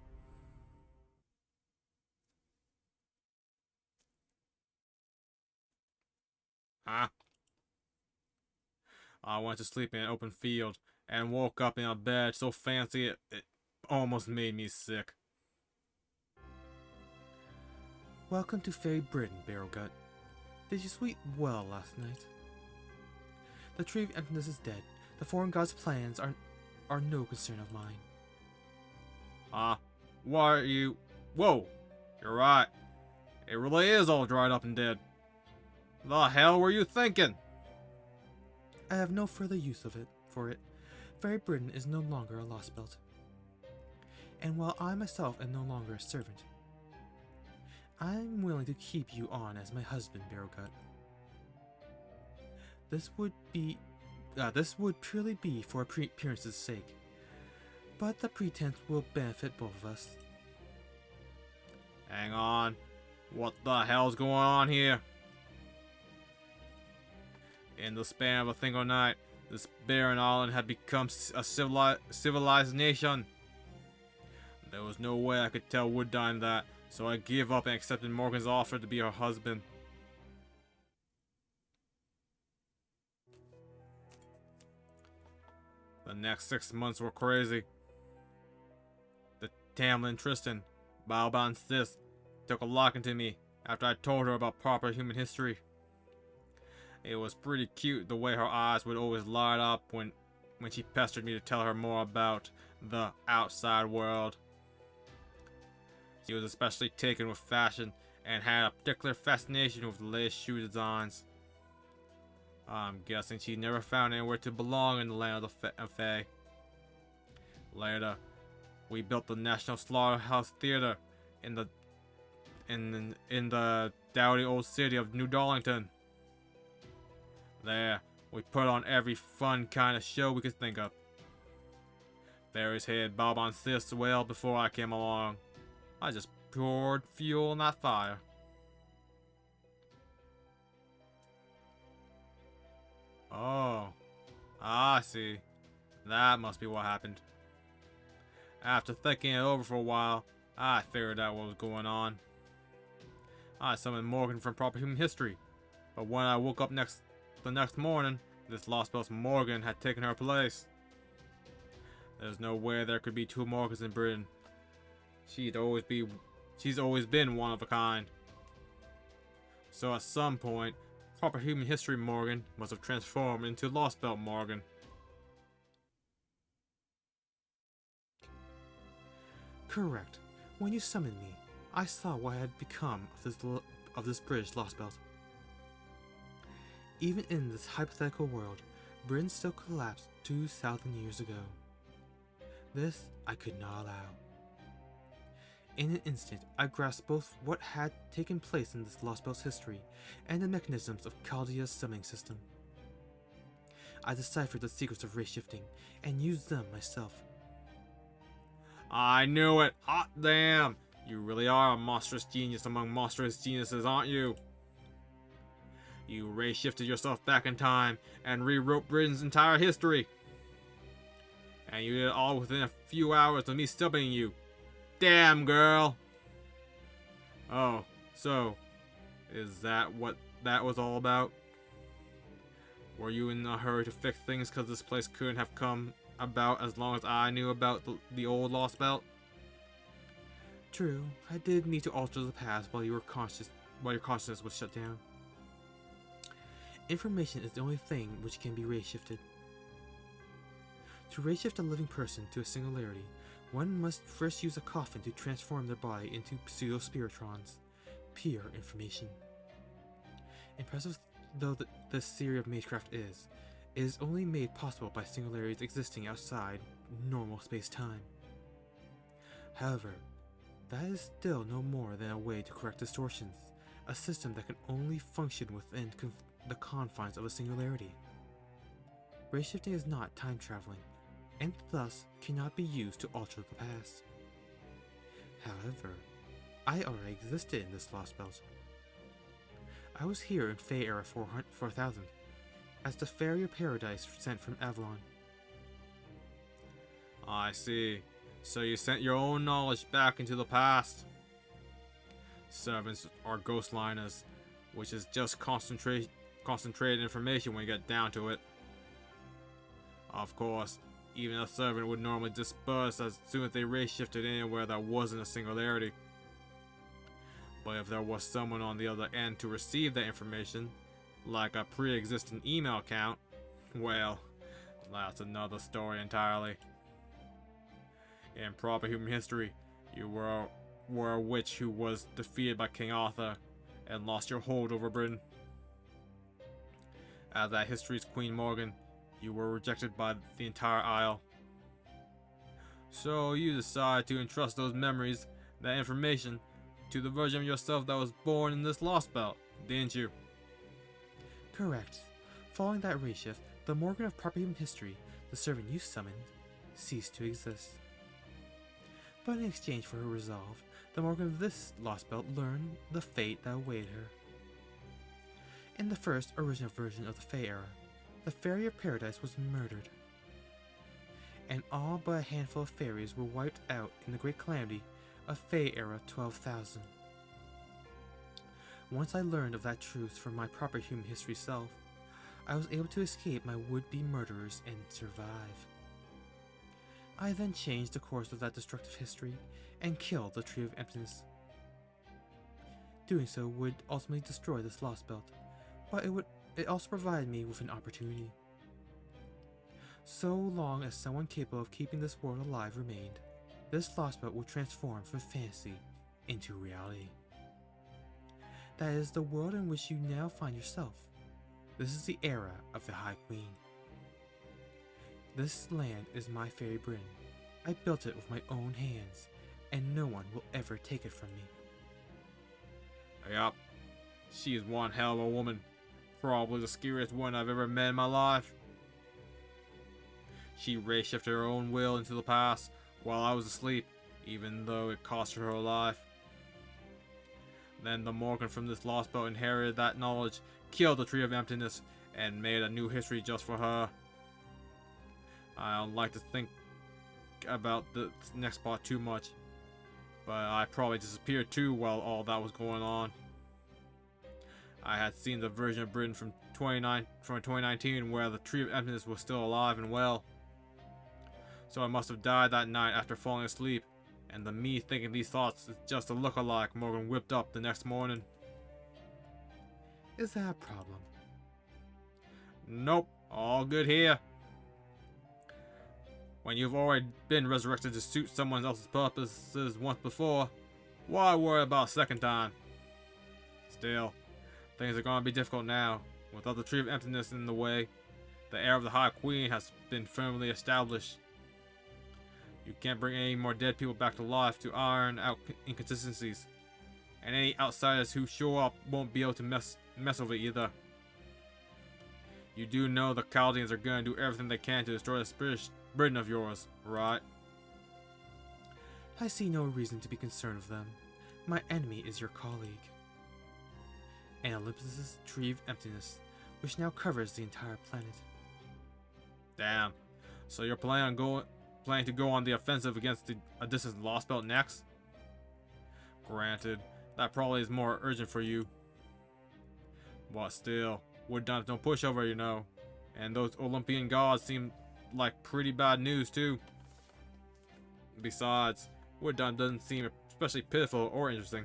Huh? I went to sleep in an open field and woke up in a bed so fancy it almost made me sick. Welcome to Fairy Britain, Barrowgut. Did you sleep well last night? The Tree of Emptiness is dead. The foreign god's plans are no concern of mine. Why are you... Whoa! You're right. It really is all dried up and dead. The hell were you thinking? I have no further use for it. Fairy Britain is no longer a lost belt. And while I myself am no longer a servant, I'm willing to keep you on as my husband, Barrowgut. This would purely be for appearance's sake, but the pretense will benefit both of us. Hang on. What the hell's going on here? In the span of a single night, this barren island had become a civilized nation. There was no way I could tell Wooddine that, so I gave up and accepted Morgan's offer to be her husband. The next 6 months were crazy. The Tamlin Tristan, Balban Sis, took a liking to me after I told her about proper human history. It was pretty cute the way her eyes would always light up when she pestered me to tell her more about the outside world. She was especially taken with fashion and had a particular fascination with the latest shoe designs. I'm guessing she never found anywhere to belong in the land of the Fae. Later, we built the National Slaughterhouse Theater in the dowdy old city of New Darlington. There, we put on every fun kind of show we could think of. Fairies hated Balban Sis well before I came along. I just poured fuel on that fire. Oh, I see. That must be what happened. After thinking it over for a while, I figured out what was going on. I summoned Morgan from proper human history, but when I woke up the next morning, this lost belt's Morgan had taken her place. There's no way there could be two Morgans in Britain. She's always been one of a kind. So at some point, proper human history Morgan must have transformed into Lost Belt Morgan. Correct. When you summoned me, I saw what had become of this British Lost Belt. Even in this hypothetical world, Britain still collapsed 2,000 years ago. This I could not allow. In an instant, I grasped both what had taken place in this Lost Belt's history and the mechanisms of Chaldea's summoning system. I deciphered the secrets of race shifting and used them myself. I knew it! Hot damn! You really are a monstrous genius among monstrous geniuses, aren't you? You race shifted yourself back in time and rewrote Britain's entire history. And you did it all within a few hours of me stumping you. Damn, girl! Oh, so, is that what that was all about? Were you in a hurry to fix things because this place couldn't have come about as long as I knew about the old Lost Belt? True, I did need to alter the past while your consciousness was shut down. Information is the only thing which can be ray-shifted. To ray-shift a living person to a singularity, one must first use a coffin to transform their body into pseudo-spiritrons, pure information. Impressive though this theory of magecraft is, it is only made possible by singularities existing outside normal space-time. However, that is still no more than a way to correct distortions, a system that can only function within the confines of a singularity. Ray-shifting is not time-traveling, and thus cannot be used to alter the past. However, I already existed in this Lost Belt. I was here in Fae Era 4000, as the Farrier Paradise sent from Avalon. I see. So you sent your own knowledge back into the past. Servants are ghostliners, which is just concentrated information when you get down to it. Of course, even a servant would normally disperse as soon as they race shifted anywhere that wasn't a singularity. But if there was someone on the other end to receive that information, like a pre-existing email account, well, that's another story entirely. In proper human history, you were a witch who was defeated by King Arthur and lost your hold over Britain. As that history's Queen Morgan, you were rejected by the entire Isle. So you decided to entrust those memories, that information, to the version of yourself that was born in this lost belt, didn't you? Correct. Following that reshift, the Morgan of proper human history, the servant you summoned, ceased to exist. But in exchange for her resolve, the Morgan of this lost belt learned the fate that awaited her. In the first original version of the Fey era, the Fairy of Paradise was murdered, and all but a handful of fairies were wiped out in the Great Calamity of Fey era 12,000. Once I learned of that truth from my proper human history self, I was able to escape my would-be murderers and survive. I then changed the course of that destructive history and killed the Tree of Emptiness. Doing so would ultimately destroy this lost belt, but it also provided me with an opportunity. So long as someone capable of keeping this world alive remained, this lost belt would transform from fantasy into reality. That is the world in which you now find yourself. This is the era of the High Queen. This land is my fairy Britain. I built it with my own hands, and no one will ever take it from me. Yup, she is one hell of a woman. Probably the scariest one I've ever met in my life. She race-shifted her own will into the past while I was asleep, even though it cost her her life. Then the Morgan from this lost belt inherited that knowledge, killed the Tree of Emptiness, and made a new history just for her. I don't like to think about the next part too much, but I probably disappeared too while all that was going on. I had seen the version of Britain from 2019 where the Tree of Emptiness was still alive and well. So I must have died that night after falling asleep, and the me thinking these thoughts is just a look-alike Morgan whipped up the next morning. Is that a problem? Nope, all good here. When you've already been resurrected to suit someone else's purposes once before, why worry about a second time? Still, things are going to be difficult now. Without the Tree of Emptiness in the way, the era of the High Queen has been firmly established. You can't bring any more dead people back to life to iron out inconsistencies, and any outsiders who show up won't be able to mess with it either. You do know the Chaldeans are going to do everything they can to destroy this Britain of yours, right? I see no reason to be concerned with them. My enemy is your colleague, and Olympus's Tree of Emptiness, which now covers the entire planet. Damn. So you're planning to go on the offensive against a distant lost belt next? Granted, that probably is more urgent for you. But still, wood dimes don't push over, you know. And those Olympian gods seem like pretty bad news too. Besides, wood dime doesn't seem especially pitiful or interesting.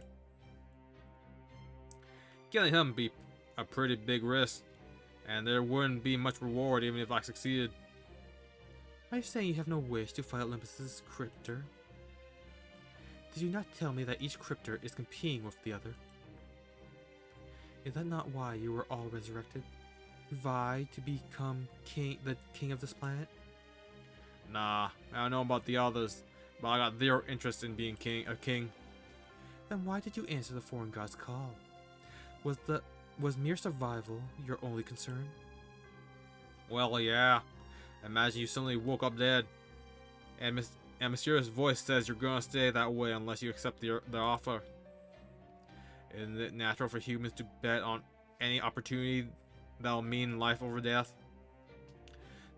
Killing him would be a pretty big risk, and there wouldn't be much reward even if I succeeded. Are you saying you have no wish to fight Olympus's cryptor? Did you not tell me that each cryptor is competing with the other? Is that not why you were all resurrected? To vie to become the king of this planet? Nah, I don't know about the others, but I got zero interest in being a king. Then why did you answer the foreign god's call? Was mere survival your only concern? Well, yeah. Imagine you suddenly woke up dead, and a mysterious voice says you're gonna stay that way unless you accept the offer. Isn't it natural for humans to bet on any opportunity that'll mean life over death?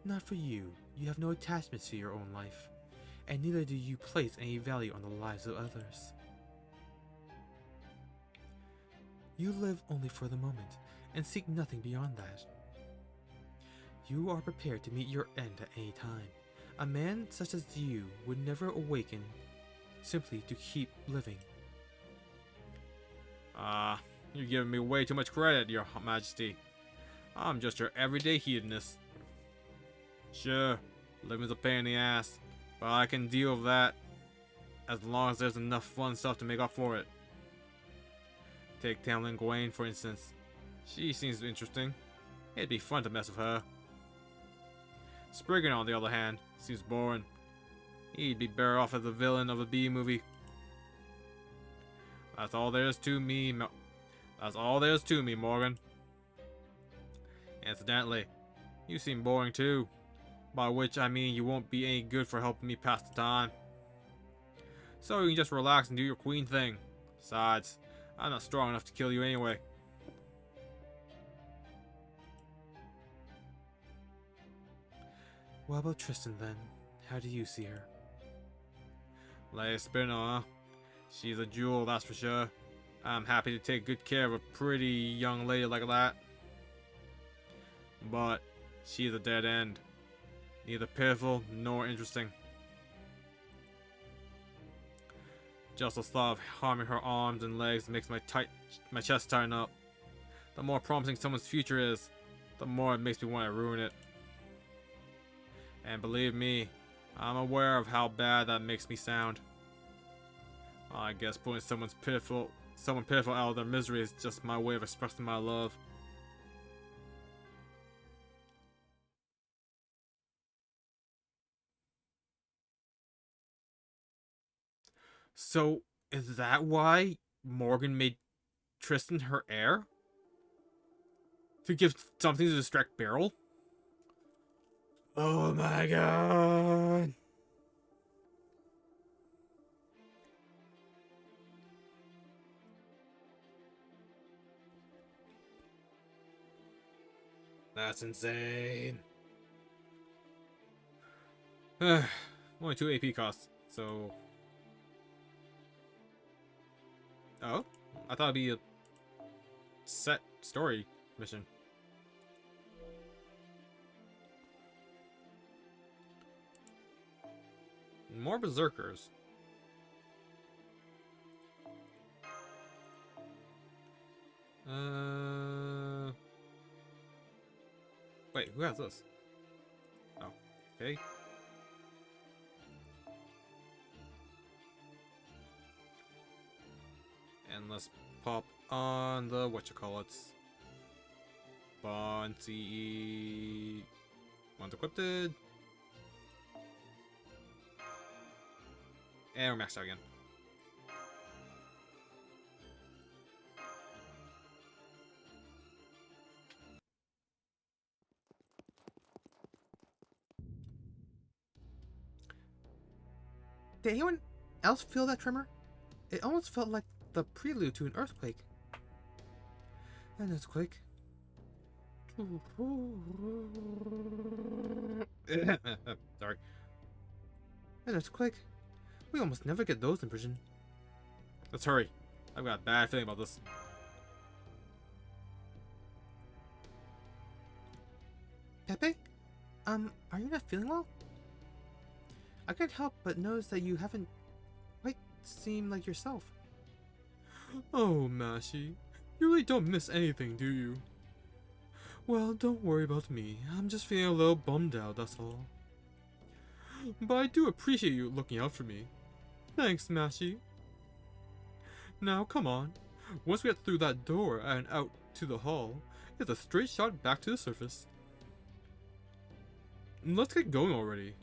Not for you. You have no attachment to your own life, and neither do you place any value on the lives of others. You live only for the moment, and seek nothing beyond that. You are prepared to meet your end at any time. A man such as you would never awaken simply to keep living. You're giving me way too much credit, Your Majesty. I'm just your everyday hedonist. Sure, living's a pain in the ass, but I can deal with that as long as there's enough fun stuff to make up for it. Take Tamlin Gwaine, for instance. She seems interesting. It'd be fun to mess with her. Spriggan, on the other hand, seems boring. He'd be better off as the villain of a B movie. That's all there is to me. That's all there is to me, Morgan. Incidentally, you seem boring too. By which I mean you won't be any good for helping me pass the time. So you can just relax and do your queen thing. Besides, I'm not strong enough to kill you anyway. What about Tristan then? How do you see her? Leia Spinner, huh? She's a jewel, that's for sure. I'm happy to take good care of a pretty young lady like that. But she's a dead end. Neither pitiful nor interesting. Just the thought of harming her arms and legs makes my chest tighten up. The more promising someone's future is, the more it makes me want to ruin it. And believe me, I'm aware of how bad that makes me sound. I guess putting someone pitiful out of their misery is just my way of expressing my love. So, is that why Morgan made Tristan her heir? To give something to distract Beryl? Oh my god! That's insane. Only 2 AP costs, so... Oh? I thought it'd be a set story mission. More berserkers. Wait, who has this? Oh, okay. And let's pop on the whatchamacallits. Bond CE. One's equipped. And we're maxed out again. Did anyone else feel that tremor? It almost felt like the prelude to an earthquake. An earthquake. Sorry. An earthquake. We almost never get those in prison. Let's hurry. I've got a bad feeling about this. Pepe? Are you not feeling well? I can't help but notice that you haven't quite seemed like yourself. Oh, Mashi. You really don't miss anything, do you? Well, don't worry about me. I'm just feeling a little bummed out, that's all. But I do appreciate you looking out for me. Thanks, Mashi. Now, come on. Once we get through that door and out to the hall, it's a straight shot back to the surface. Let's get going already.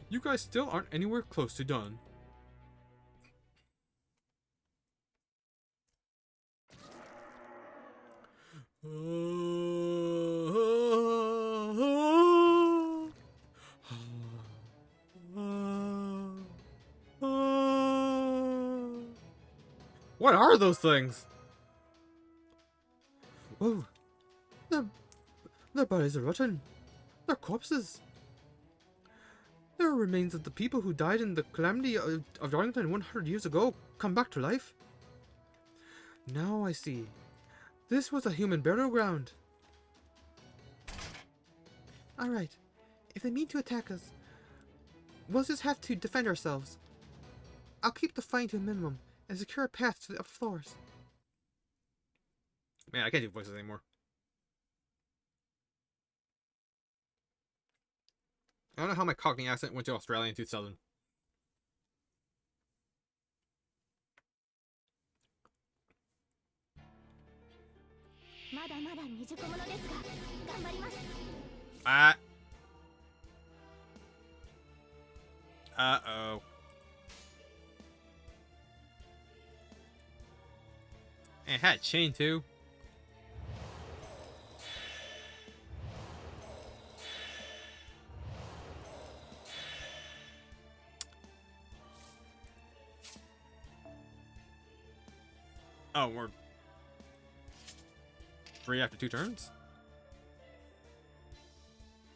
You guys still aren't anywhere close to done. What are those things? Whoa. Their bodies are rotten. They're corpses. They are remains of the people who died in the calamity of Darlington 100 years ago, come back to life. Now I see. This was a human burial ground. Alright. If they mean to attack us, we'll just have to defend ourselves. I'll keep the fighting to a minimum and secure a path to the upper floors. Man, I can't do voices anymore. I don't know how my Cockney accent went to Australian 2000. まだまだ未熟者ですが頑張ります。 Ah. Uh-oh. And it had a chain too. Oh, we're 3 after 2 turns?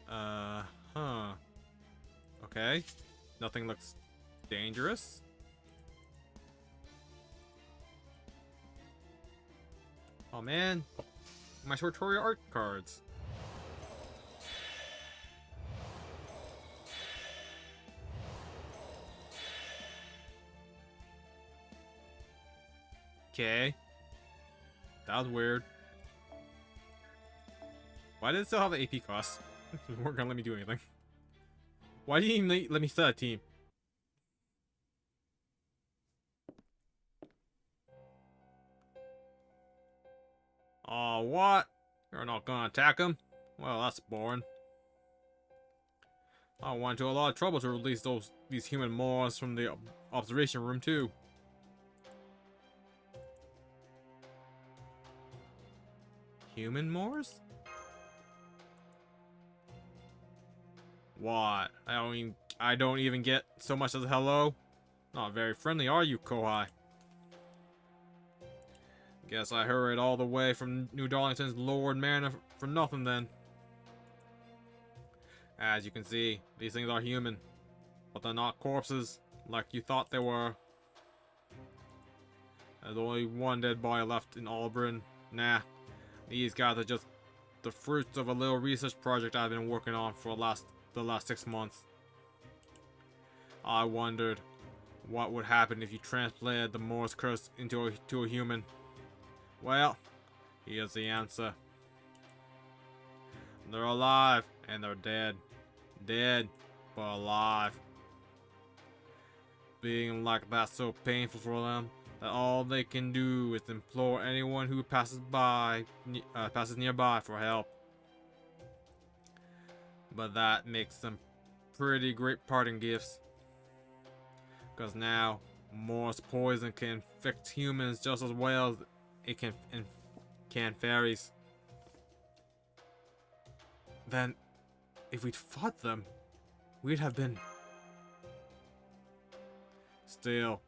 Huh. Okay. Nothing looks dangerous. Oh man. My tutorial art cards. Okay. That was weird. Why did it still have the AP cost? They weren't gonna let me do anything. Why didn't you even let me set a team? Oh, what? You're not gonna attack him? Well, that's boring. I went to a lot of trouble to release these human morons from the observation room too. Human Moors? What? I don't even get so much as a hello. Not very friendly, are you, Kohai? Guess I hurried all the way from New Darlington's Lord Manor for nothing then. As you can see, these things are human, but they're not corpses like you thought they were. There's only one dead body left in Auburn. Nah. These guys are just the fruits of a little research project I've been working on for the last 6 months. I wondered what would happen if you transplanted the Moor's curse into a human. Well, here's the answer. They're alive and they're dead. Dead, but alive. Being like that's so painful for them that all they can do is implore anyone who passes nearby for help. But that makes them pretty great parting gifts. Because now, Morse poison can infect humans just as well as it can fairies. Then, if we'd fought them, we'd have been... Still,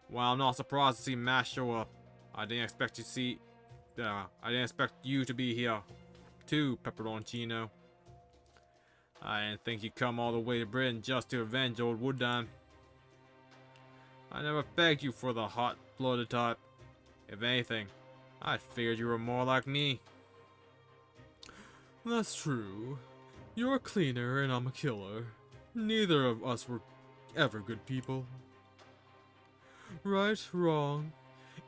while I'm not surprised to see Mash show up, I didn't expect you to be here, too, Pepperoncino. I didn't think you'd come all the way to Britain just to avenge old Woodine. I never begged you for the hot-blooded type. If anything, I figured you were more like me. That's true. You're a cleaner and I'm a killer. Neither of us were ever good people. Right, wrong.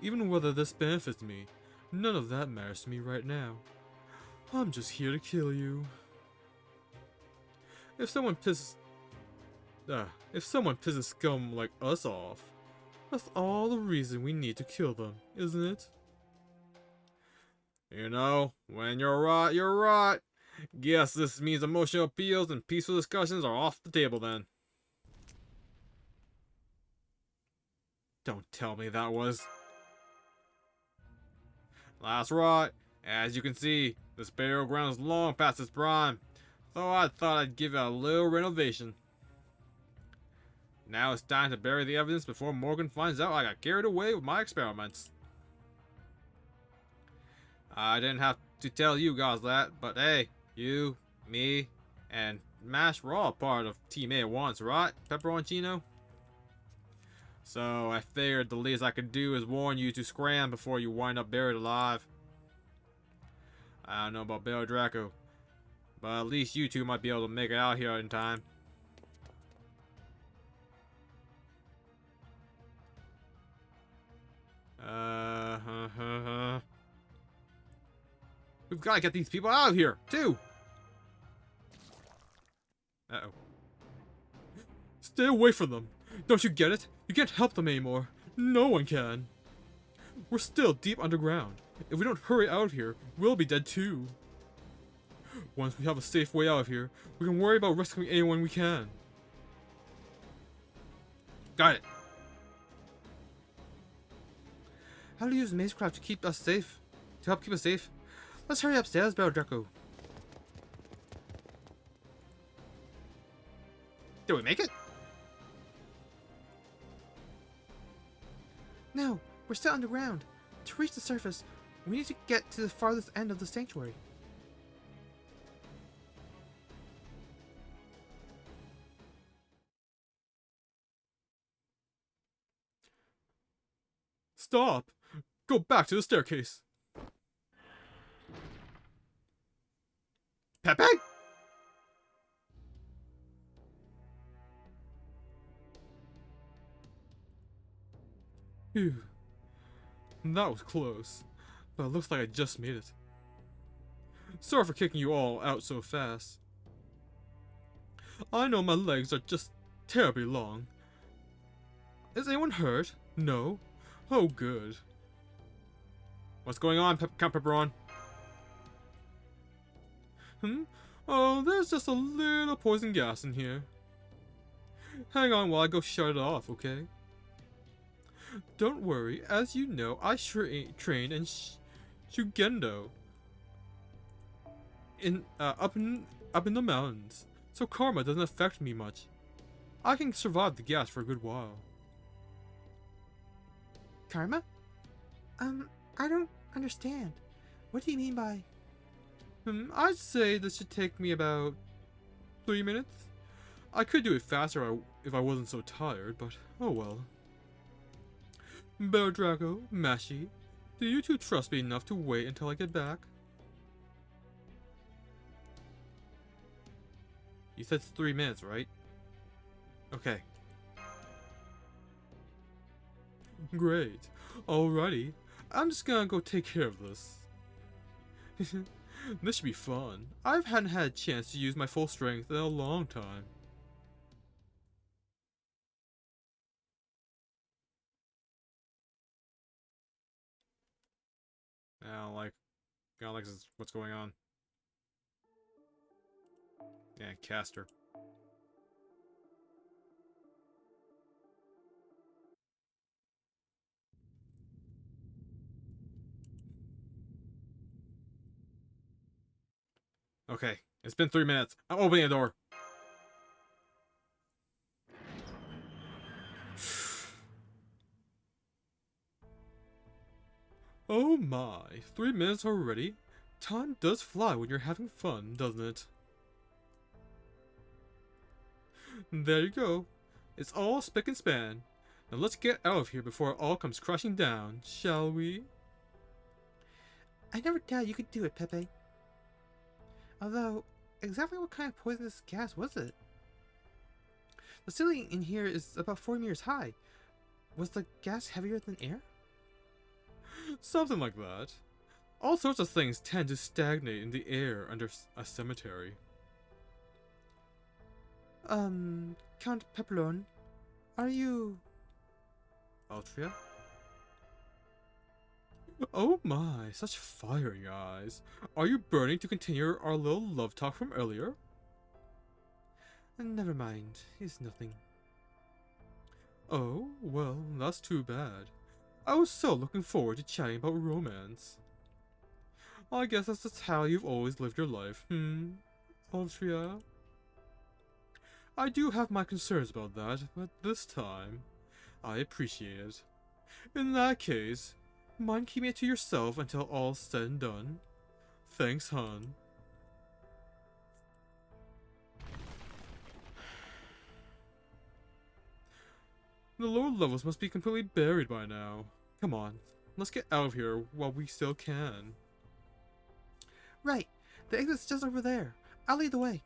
Even whether this benefits me, none of that matters to me right now. I'm just here to kill you. If someone pisses scum like us off, that's all the reason we need to kill them, isn't it? You know, when you're right, you're right. Guess this means emotional appeals and peaceful discussions are off the table then. Don't tell me that was... That's right. As you can see, this burial ground is long past its prime. So I thought I'd give it a little renovation. Now it's time to bury the evidence before Morgan finds out I got carried away with my experiments. I didn't have to tell you guys that, but hey, you, me, and Mash were all part of Team A once, right, Pepperoncino? So I figured the least I could do is warn you to scram before you wind up buried alive. I don't know about Bell Draco, But at least you two might be able to make it out here in time. We've got to get these people out of here, too! Uh-oh. Stay away from them! Don't you get it? You can't help them anymore. No one can. We're still deep underground. If we don't hurry out of here, we'll be dead too. Once we have a safe way out of here, we can worry about rescuing anyone we can. Got it. How to use Mazecraft to keep us safe? To help keep us safe? Let's hurry upstairs, Battle Draco. Did we make it? No, we're still underground. To reach the surface, we need to get to the farthest end of the sanctuary. Stop! Go back to the staircase. Pepe? Phew. That was close, but it looks like I just made it. Sorry for kicking you all out so fast. I know my legs are just terribly long. Is anyone hurt? No? Oh, good. What's going on, Count Pepperon? Oh, there's just a little poison gas in here. Hang on while I go shut it off, okay? Don't worry, as you know, I sure ain't trained in Shugendo. Up in the mountains, so karma doesn't affect me much. I can survive the gas for a good while. Karma? I don't understand. What do you mean by... I'd say this should take me about 3 minutes. I could do it faster if I wasn't so tired, but oh well. Bear Draco, Mashi, do you two trust me enough to wait until I get back? You said 3 minutes, right? Okay. Great. Alrighty. I'm just gonna go take care of this. This should be fun. I hadn't had a chance to use my full strength in a long time. I don't like what's going on. Yeah, caster. Okay, it's been 3 minutes. I'm opening the door. Oh my, 3 minutes already? Time does fly when you're having fun, doesn't it? There you go. It's all spick and span. Now let's get out of here before it all comes crashing down, shall we? I never doubted you could do it, Pepe. Although, exactly what kind of poisonous gas was it? The ceiling in here is about 4 meters high. Was the gas heavier than air? Something like that. All sorts of things tend to stagnate in the air under a cemetery. Count Pepperon, are you... Altria? Oh my, such fiery eyes. Are you burning to continue our little love talk from earlier? Never mind, it's nothing. Oh, well, that's too bad. I was so looking forward to chatting about romance. I guess that's just how you've always lived your life, Altria? I do have my concerns about that, but this time, I appreciate it. In that case, mind keeping it to yourself until all's said and done? Thanks, hon. The lower levels must be completely buried by now. Come on, let's get out of here while we still can. Right, the exit's just over there. I'll lead the way.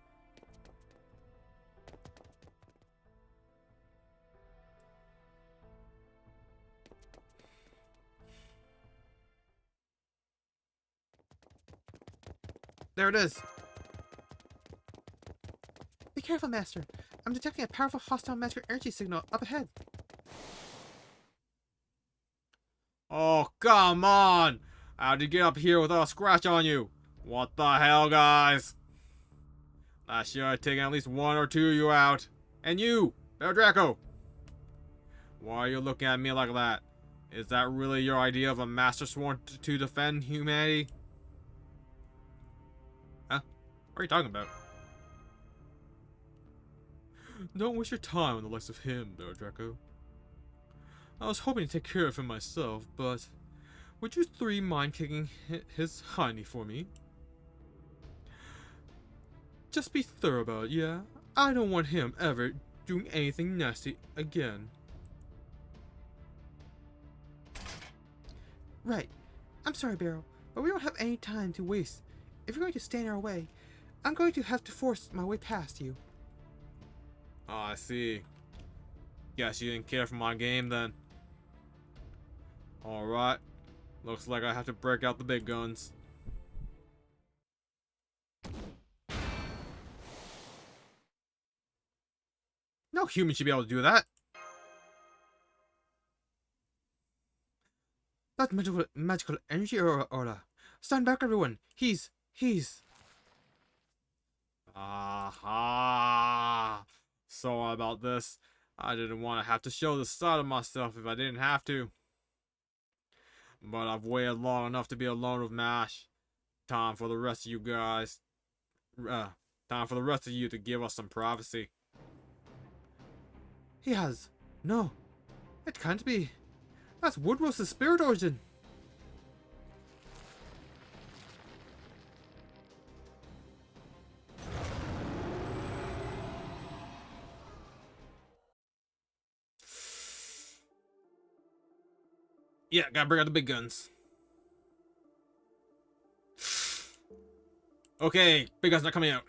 There it is. Be careful, Master. I'm detecting a powerful hostile magical energy signal up ahead. Oh, come on! How'd you get up here without a scratch on you? What the hell, guys? I should have taken at least one or two of you out. And you, Bear Draco! Why are you looking at me like that? Is that really your idea of a master sworn to defend humanity? Huh? What are you talking about? Don't waste your time on the likes of him, Bear Draco. I was hoping to take care of him myself, but would you three mind kicking his hiney for me? Just be thorough about it, yeah? I don't want him ever doing anything nasty again. Right. I'm sorry, Barrow, but we don't have any time to waste. If you're going to stand in our way, I'm going to have to force my way past you. Oh, I see. Guess you didn't care for my game then. Alright. Looks like I have to break out the big guns. No human should be able to do that. That's magical energy aura. Stand back, everyone. He's... Aha! Sorry about this. I didn't want to have to show the side of myself if I didn't have to. But I've waited long enough to be alone with MASH. Time for the rest of you guys. Time for the rest of you to give us some privacy. He has... No. It can't be. That's Woodrose's spirit origin. Yeah, gotta bring out the big guns. Okay, big guns not coming out.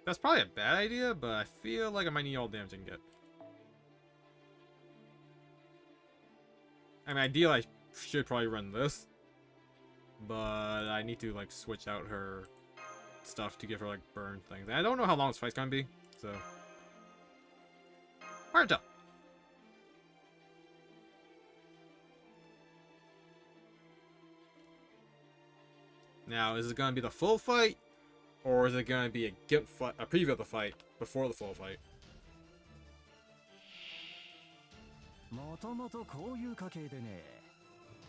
That's probably a bad idea, but I feel like I might need all the damage I can get. I mean, ideally, I should probably run this. But I need to, like, switch out her stuff to give her, like, burn things. And I don't know how long this fight's gonna be, so... hard to tell. Now, is it gonna be the full fight? Or is it gonna be a preview of the fight before the full fight? もともとこういう家系でね、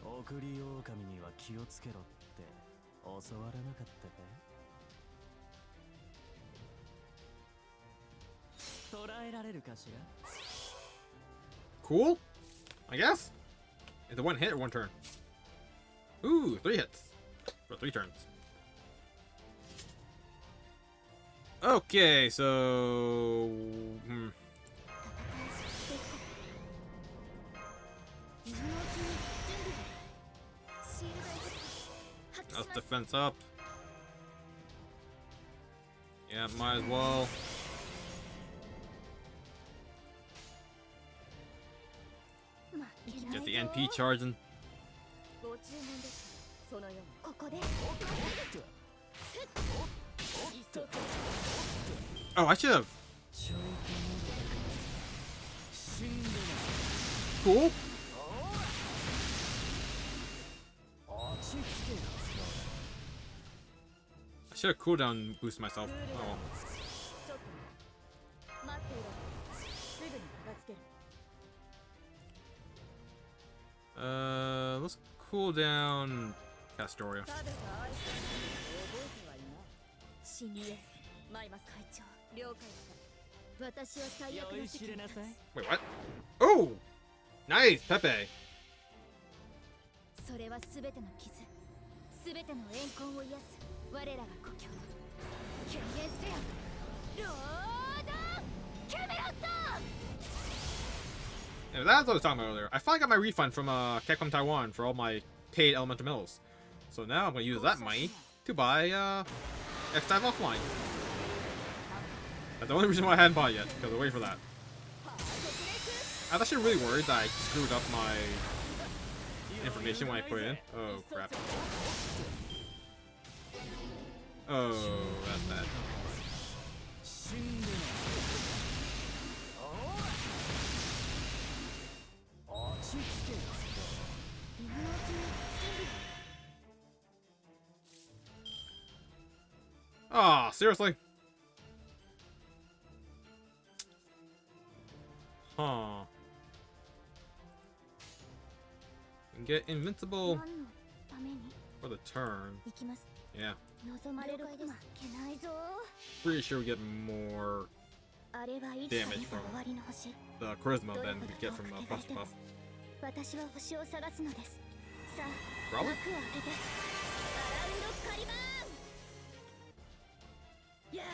送り狼には気をつけろって教わらなかったか？捉えられるかしら？ Cool, I guess. Is it one hit or one turn? Ooh, 3 hits for 3 turns. Okay, so That's defense up. Yeah, might as well. Get the NP charging. Oh, I should have. Cool. I should have cooldown boost myself. Oh. Let's cool down Castoria. Wait, what? Oh! Nice, Pepe. それは全ての傷、全ての怨恨を癒す我らが故郷。権限せよ、ロード・キャメロット。Yeah, That's what I was talking about earlier. I finally got my refund from Capcom Taiwan for all my paid elemental medals. So now I'm gonna use that money to buy X-Dive Offline. That's the only reason why I hadn't bought it yet, because I was waiting for that. I was actually really worried that I screwed up my information when I put it in. Oh crap. Oh, that's bad. Ah, seriously? Huh. And get invincible 何のために for the turn. 行きます Yeah. 望まれることはけないぞ Pretty sure we get more あれはいつか damage 見た from 終わりの星 the charisma than we get from Buff Buff. 私は星を探すのですさあ Probably. 幕を開けてアラウンドカリバーンやー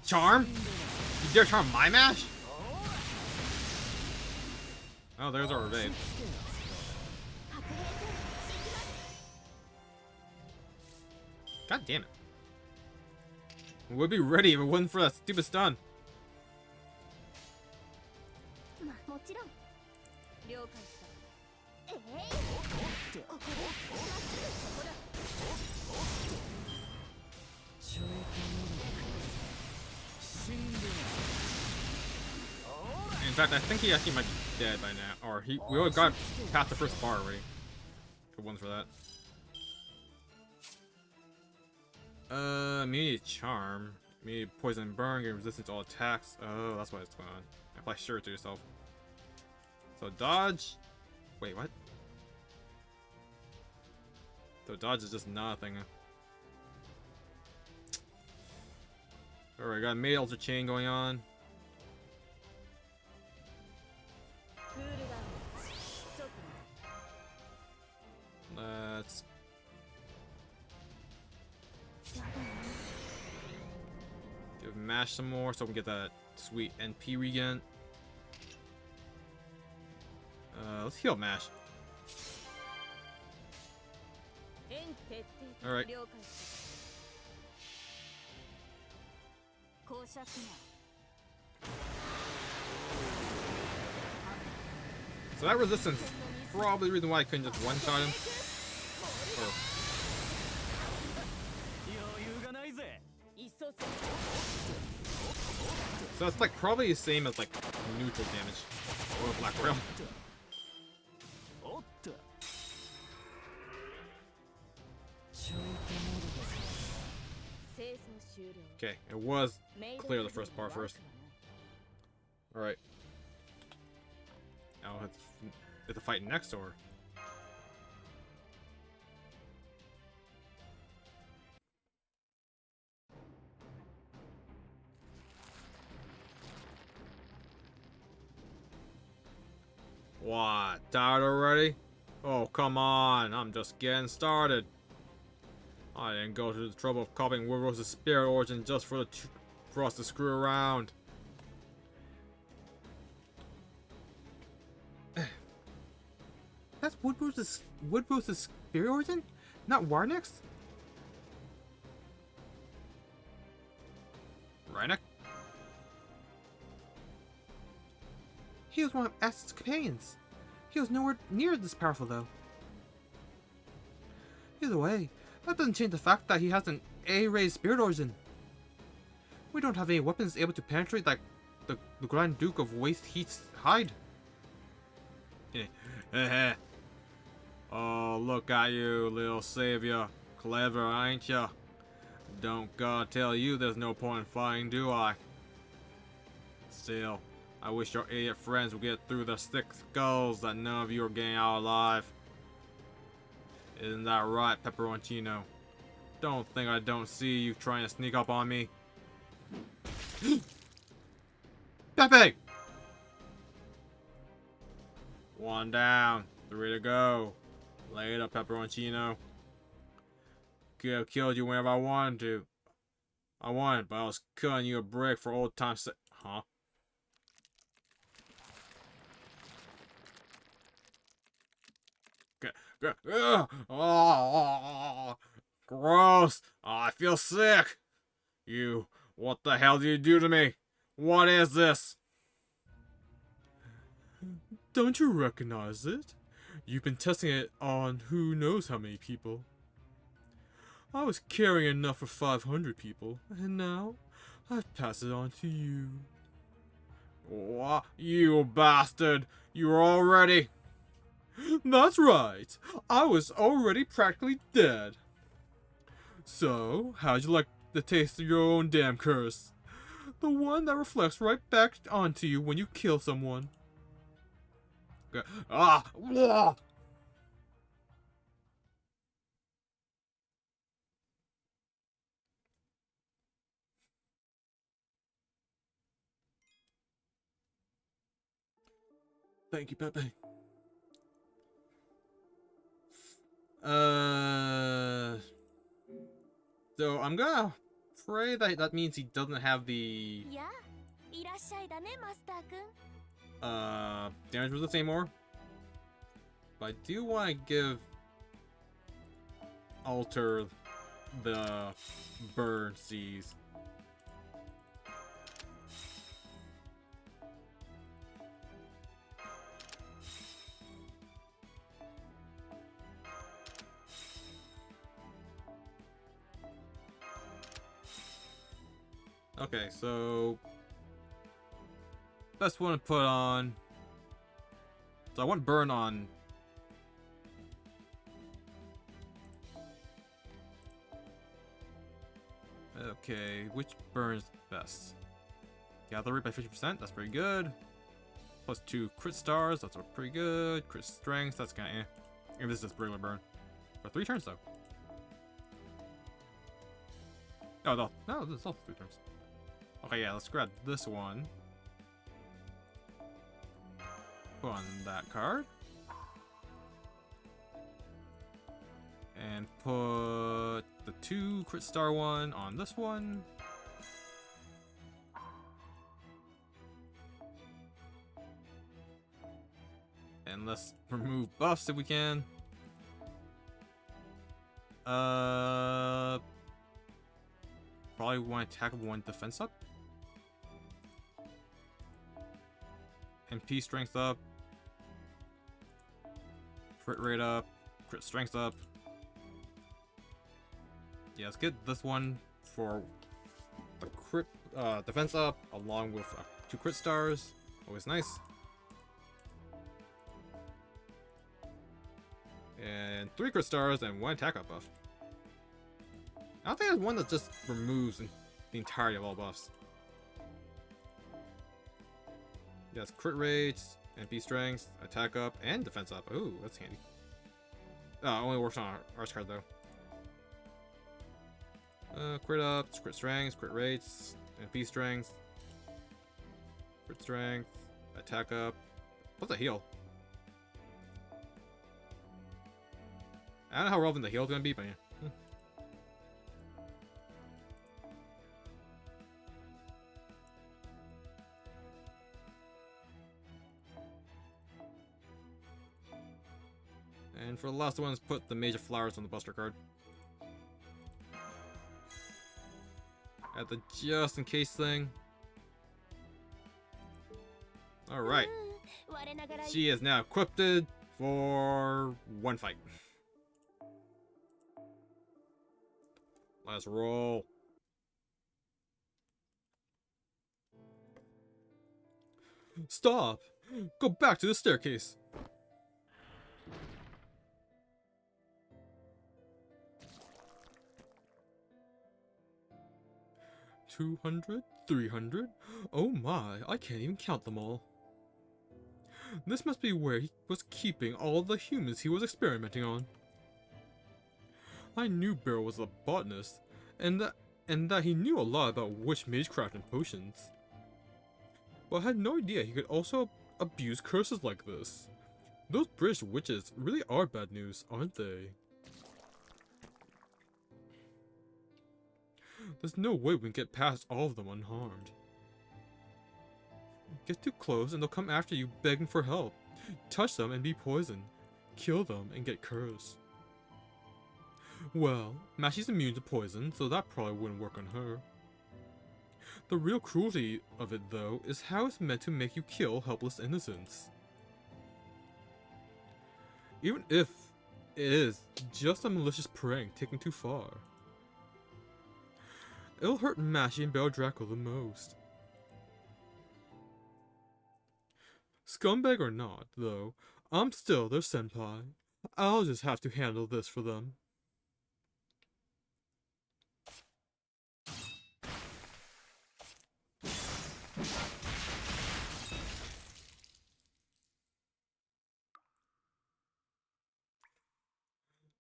Charm? You dare charm my mash? Oh, there's our evade. 白兵戦行きます God damn it. We'd be ready if it wasn't for that stupid stun. まあもちろん了解したここでまっすぐここだ In fact, I think he actually might be dead by now. Or we already got past the first bar already. Good ones for that. Immunity charm. Immunity poison and burn, gain resistance to all attacks. Oh, that's why it's going on. Apply sure to yourself. So dodge. Wait, what? So dodge is just nothing. Alright, got a Made Ultra Chain going on. クールダウンちょっと Let's じゃあどう give mash some more so we can get that sweet NP regen. Let's heal mash. 円徹底 Alright. 了解した公爵な So that resistance is probably the reason why I couldn't just one-shot him. Or 余裕がないぜ いっそせ so it's like probably the same as like neutral damage or Black Rail. おっと 清掃終了 Okay, it was clear the first bar first. Alright. Now it's a fight next door. What? Tired already? Oh, come on. I'm just getting started. I didn't go to the trouble of copying Woodrose's spirit origin just for for us to screw around. That's Woodrose's spirit origin? Not Warnick's? Reinek? He was one of Ash's companions. He was nowhere near this powerful, though. Either way, that doesn't change the fact that he has an A-raised spirit origin. We don't have any weapons able to penetrate like the Grand Duke of Waste Heat's hide. Oh, look at you, little savior. Clever, ain't ya? Don't gotta tell you there's no point in fighting, do I? Still, I wish your idiot friends would get through the thick skulls that none of you are getting out alive. Isn't that right, Pepperoncino? Don't think I don't see you trying to sneak up on me. Pepe! One down, 3 to go. Later, Pepperoncino. Could have killed you whenever I wanted to. I wanted, but I was cutting you a break for old time's sake. Huh? Oh, gross. Oh, I feel sick. You, what the hell did you do to me? What is this? Don't you recognize it? You've been testing it on who knows how many people. I was carrying enough for 500 people, and now I've passed it on to you. What? You bastard! You were already... That's right! I was already practically dead. So, how'd you like the taste of your own damn curse? The one that reflects right back onto you when you kill someone. Ah! Blah. Thank you, Pepe. So I'm gonna pray that that means he doesn't have the やあ、いらっしゃいだね、マスターくん。damage resist anymore. But I do want to give Alter the burn seas. Okay, so best one to put on. So I want burn on. Okay, which burns best? Gather rate by 50%, that's pretty good. Plus 2 crit stars, that's pretty good. Crit strength, that's kinda eh. And this is just regular burn. For 3 turns though. Oh no, this is all 3 turns. Okay, yeah, let's grab this one. Put on that card. And put the 2 crit star one on this one. And let's remove buffs if we can. Probably want to attack 1 defense up. MP strength up. Crit rate up. Crit strength up. Yeah, let's get this one for the crit defense up, along with 2 crit stars. Always nice. And 3 crit stars and 1 attack up buff. I don't think there's one that just removes the entirety of all buffs. Yes, crit rate, MP strength, attack up, and defense up. Ooh, that's handy. Only works on Arts card though. Crit up, crit strength, crit rates, MP strength, crit strength, attack up. What's a heal? I don't know how relevant the heal is gonna be, but yeah. And for the last ones, put the Major Flowers on the Buster card. At the just in case thing. Alright. She is now equipped for 1 fight. Let's roll. Stop! Go back to the staircase. 200, 300. Oh my, I can't even count them all. This must be where he was keeping all the humans he was experimenting on. I knew Beryl was a botanist, and that he knew a lot about witch magecraft and potions. But I had no idea he could also abuse curses like this. Those British witches really are bad news, aren't they? There's no way we can get past all of them unharmed. Get too close and they'll come after you begging for help. Touch them and be poisoned. Kill them and get cursed. Well, Mashi's immune to poison, so that probably wouldn't work on her. The real cruelty of it, though, is how it's meant to make you kill helpless innocents. Even if it is just a malicious prank taken too far. It'll hurt Mashi and Bell Draco the most. Scumbag or not, though, I'm still their senpai. I'll just have to handle this for them.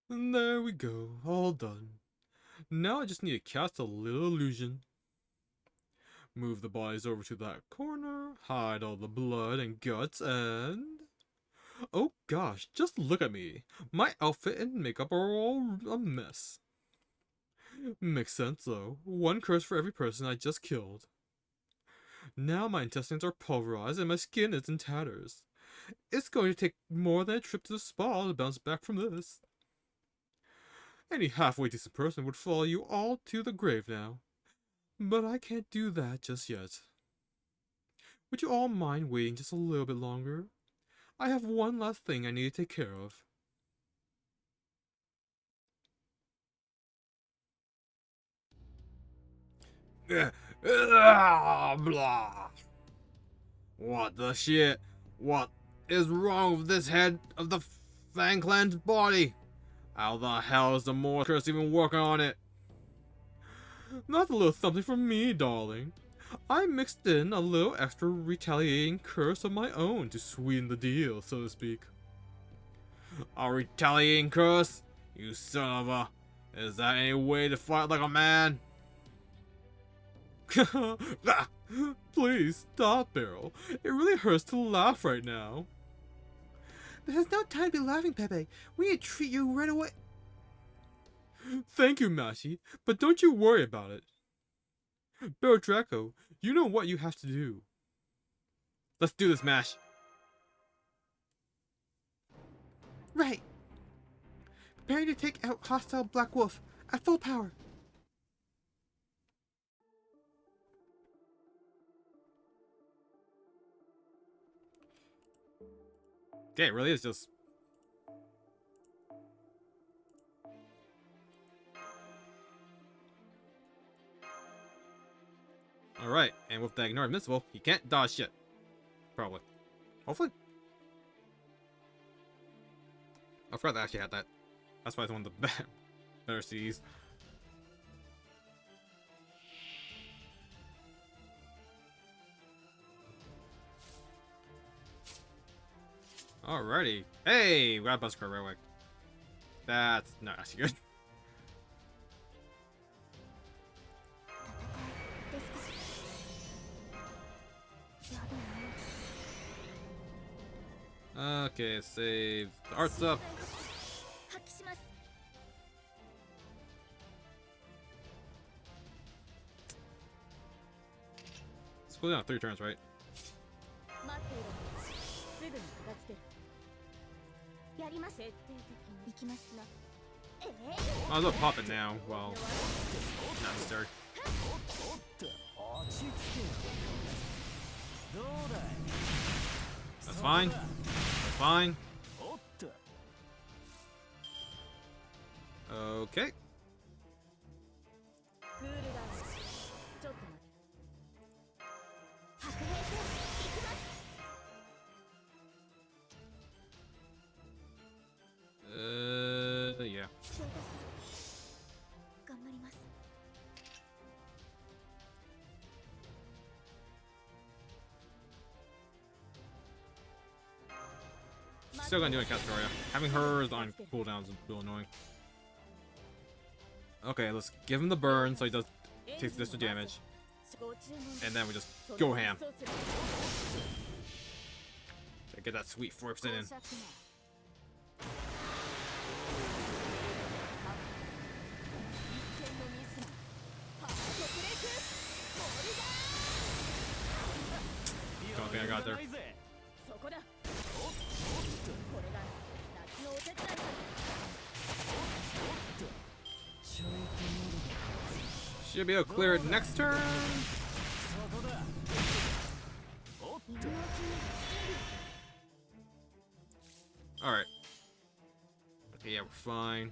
And there we go, all done. Now I just need to cast a little illusion. Move the bodies over to that corner, hide all the blood and guts, and... oh gosh, just look at me. My outfit and makeup are all a mess. Makes sense though. One curse for every person I just killed. Now my intestines are pulverized and my skin is in tatters. It's going to take more than a trip to the spa to bounce back from this. Any halfway decent person would follow you all to the grave now. But I can't do that just yet. Would you all mind waiting just a little bit longer? I have one last thing I need to take care of. Blah. What the shit? What is wrong with this head of the Fang Clan's body? How the hell is the Moor curse even working on it? Not a little something from me, darling. I mixed in a little extra retaliating curse of my own to sweeten the deal, so to speak. A retaliating curse? You son of a... is that any way to fight like a man? Please stop, Beryl. It really hurts to laugh right now. There's no time to be laughing, Pepe. We need to treat you right away. Thank you, Mashi, but don't you worry about it. Beryl Draco, you know what you have to do. Let's do this, Mash. Right. Preparing to take out hostile Black Wolf at full power. Okay, it really is just... alright, and with the ignore invincible, he can't dodge shit. Probably. Hopefully. I forgot that I actually had that. That's why it's one of the better C's. Alrighty. Hey, we got a bus car railway. That's not actually good. Okay, save. The art's up. It's cool down 3 turns, right? Might as well pop it now. Well, not necessary. That's fine. That's fine. Okay. Yeah. Still gonna do it, Castoria. Having her on cooldowns is a little annoying. Okay, let's give him the burn so he does take this damage. And then we just go ham. Get that sweet 4% in. Should be able to clear it next turn. そこだ。おっと。 Alright. Okay, yeah, we're fine.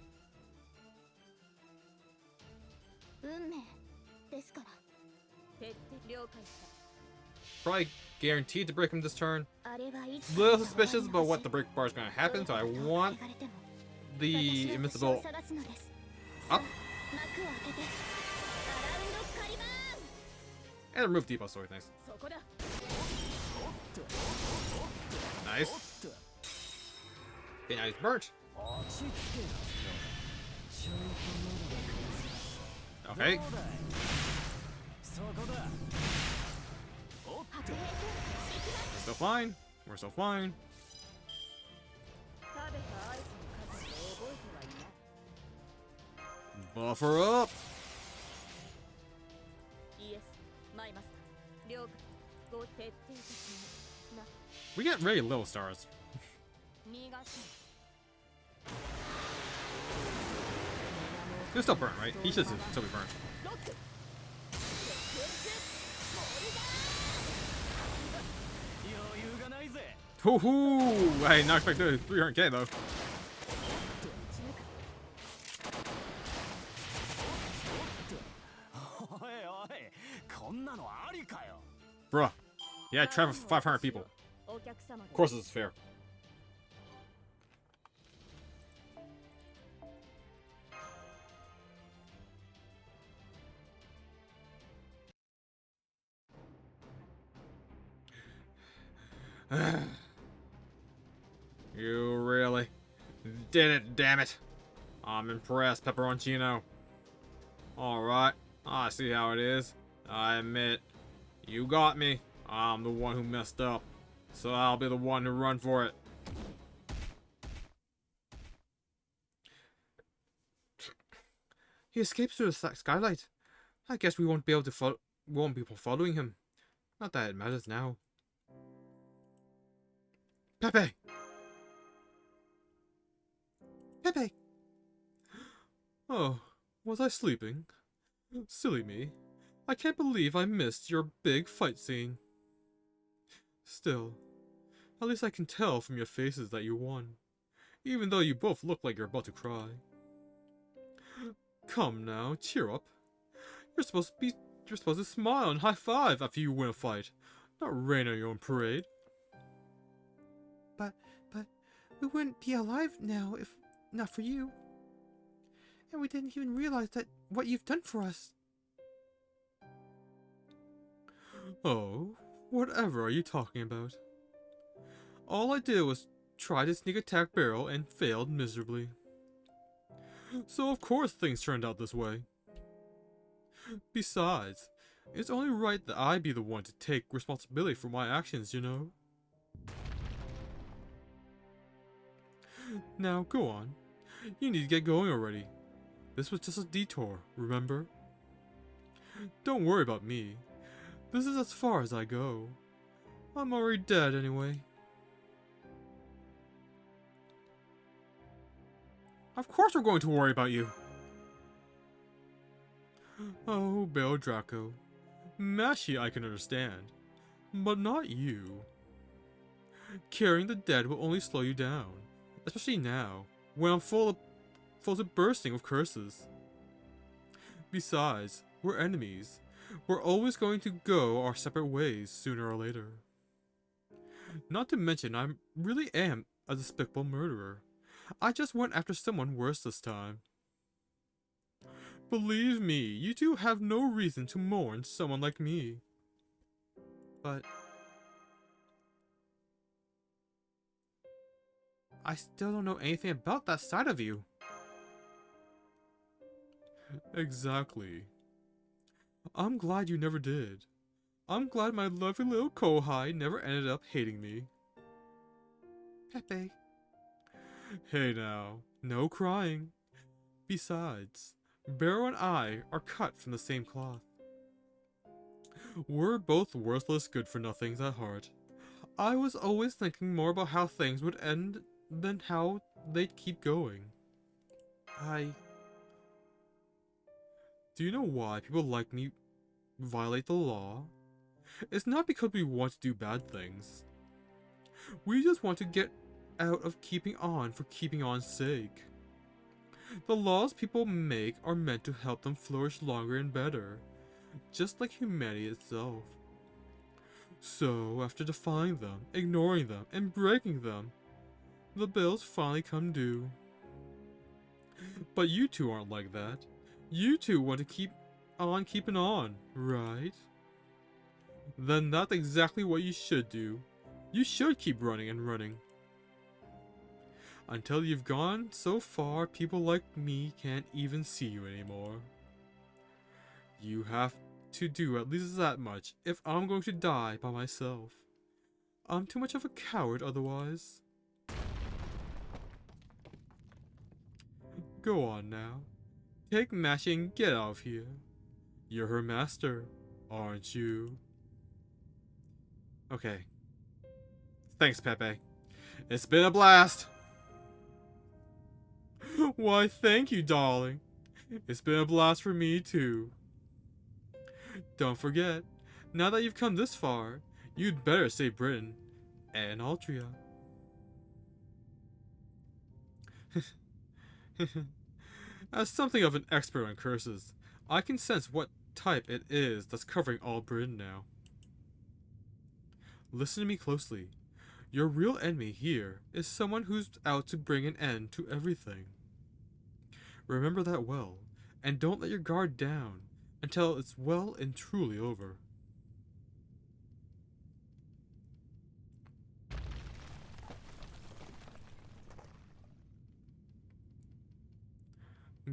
運命ですから徹底了解し Probably guaranteed to break him this turn. たあれはいつ A little suspicious about what the break bar is going to happen, so I want 言われても the 私は invincible 星を探すのです up 幕を開けてアラウンドカリバーン and remove depot sword. Nice. そこだ Nice. Okay, now he's burnt. 落ち着けよ。ちょいとまだ Okay. どうだい。そこだ。おっ白と。兵戦 We're still fine. We're still fine. 食べたアイスの数を覚えてはいない Buffer up. イエスマイマスター了解ご徹底的にな We get very little stars. 逃がす He'll still burn, right? He should still be burnt. ロック 余裕がないぜ。 Hoo-hoo! I did not expect 300k though. おいおい、こんなのありかよ。 Bruh. Yeah, travel 500 people. お客様 Of course this is fair. You really did it, damn it. I'm impressed, Pepperoncino. Alright, I see how it is. I admit, you got me. I'm the one who messed up. So I'll be the one to run for it. He escapes through the skylight. I guess we won't be able to won't be following him. Not that it matters now. Pepe! Pepe! Oh, was I sleeping? Silly me. I can't believe I missed your big fight scene. Still, at least I can tell from your faces that you won, even though you both look like you're about to cry. Come now, cheer up. You're supposed to smile and high five after you win a fight, not rain on your own parade. But we wouldn't be alive now if not for you. And we didn't even realize that what you've done for us. Oh, whatever are you talking about? All I did was try to sneak attack Barrel and failed miserably. So of course things turned out this way. Besides, it's only right that I be the one to take responsibility for my actions, you know? Now, go on. You need to get going already. This was just a detour, remember? Don't worry about me. This is as far as I go. I'm already dead anyway. Of course we're going to worry about you. Oh, Bell Draco. Mashi I can understand, but not you. Carrying the dead will only slow you down, especially now, when I'm full to bursting with curses. Besides, we're enemies. We're always going to go our separate ways sooner or later. Not to mention, I really am a despicable murderer. I just went after someone worse this time. Believe me, you two have no reason to mourn someone like me. But I still don't know anything about that side of you. Exactly. I'm glad you never did. I'm glad my lovely little Kohai never ended up hating me. Pepe. Hey now, no crying. Besides, Barrow and I are cut from the same cloth. We're both worthless good-for-nothings at heart. I was always thinking more about how things would end than how they'd keep going. Do you know why people like me violate the law? It's not because we want to do bad things. We just want to get out of keeping on for keeping on's sake. The laws people make are meant to help them flourish longer and better, just like humanity itself. So, after defying them, ignoring them, and breaking them, the bills finally come due. But you two aren't like that. You two want to keep on keeping on, right? Then that's exactly what you should do. You should keep running and running. Until you've gone so far, people like me can't even see you anymore. You have to do at least that much if I'm going to die by myself. I'm too much of a coward otherwise. Go on now. Take Mashi and get out of here. You're her master, aren't you? Okay. Thanks, Pepe. It's been a blast! Why, thank you, darling. It's been a blast for me, too. Don't forget, now that you've come this far, you'd better save Britain and Altria. As something of an expert on curses, I can sense what type it is that's covering all Britain now. Listen to me closely. Your real enemy here is someone who's out to bring an end to everything. Remember that well, and don't let your guard down until it's well and truly over.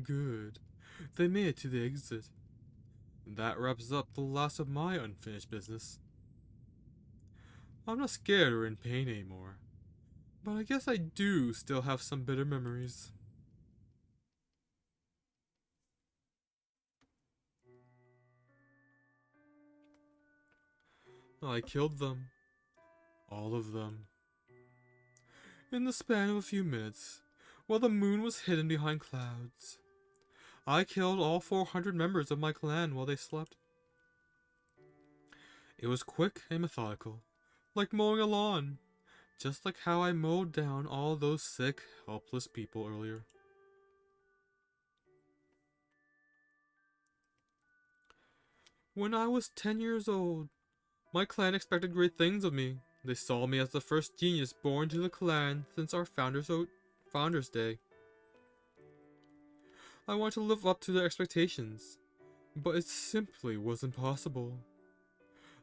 Good. They made it to the exit. That wraps up the last of my unfinished business. I'm not scared or in pain anymore, but I guess I do still have some bitter memories. I killed them. All of them. In the span of a few minutes, while the moon was hidden behind clouds. I killed all 400 members of my clan while they slept. It was quick and methodical, like mowing a lawn, just like how I mowed down all those sick, helpless people earlier. When I was 10 years old, my clan expected great things of me. They saw me as the first genius born to the clan since our Founders Day. I wanted to live up to their expectations, but it simply wasn't possible.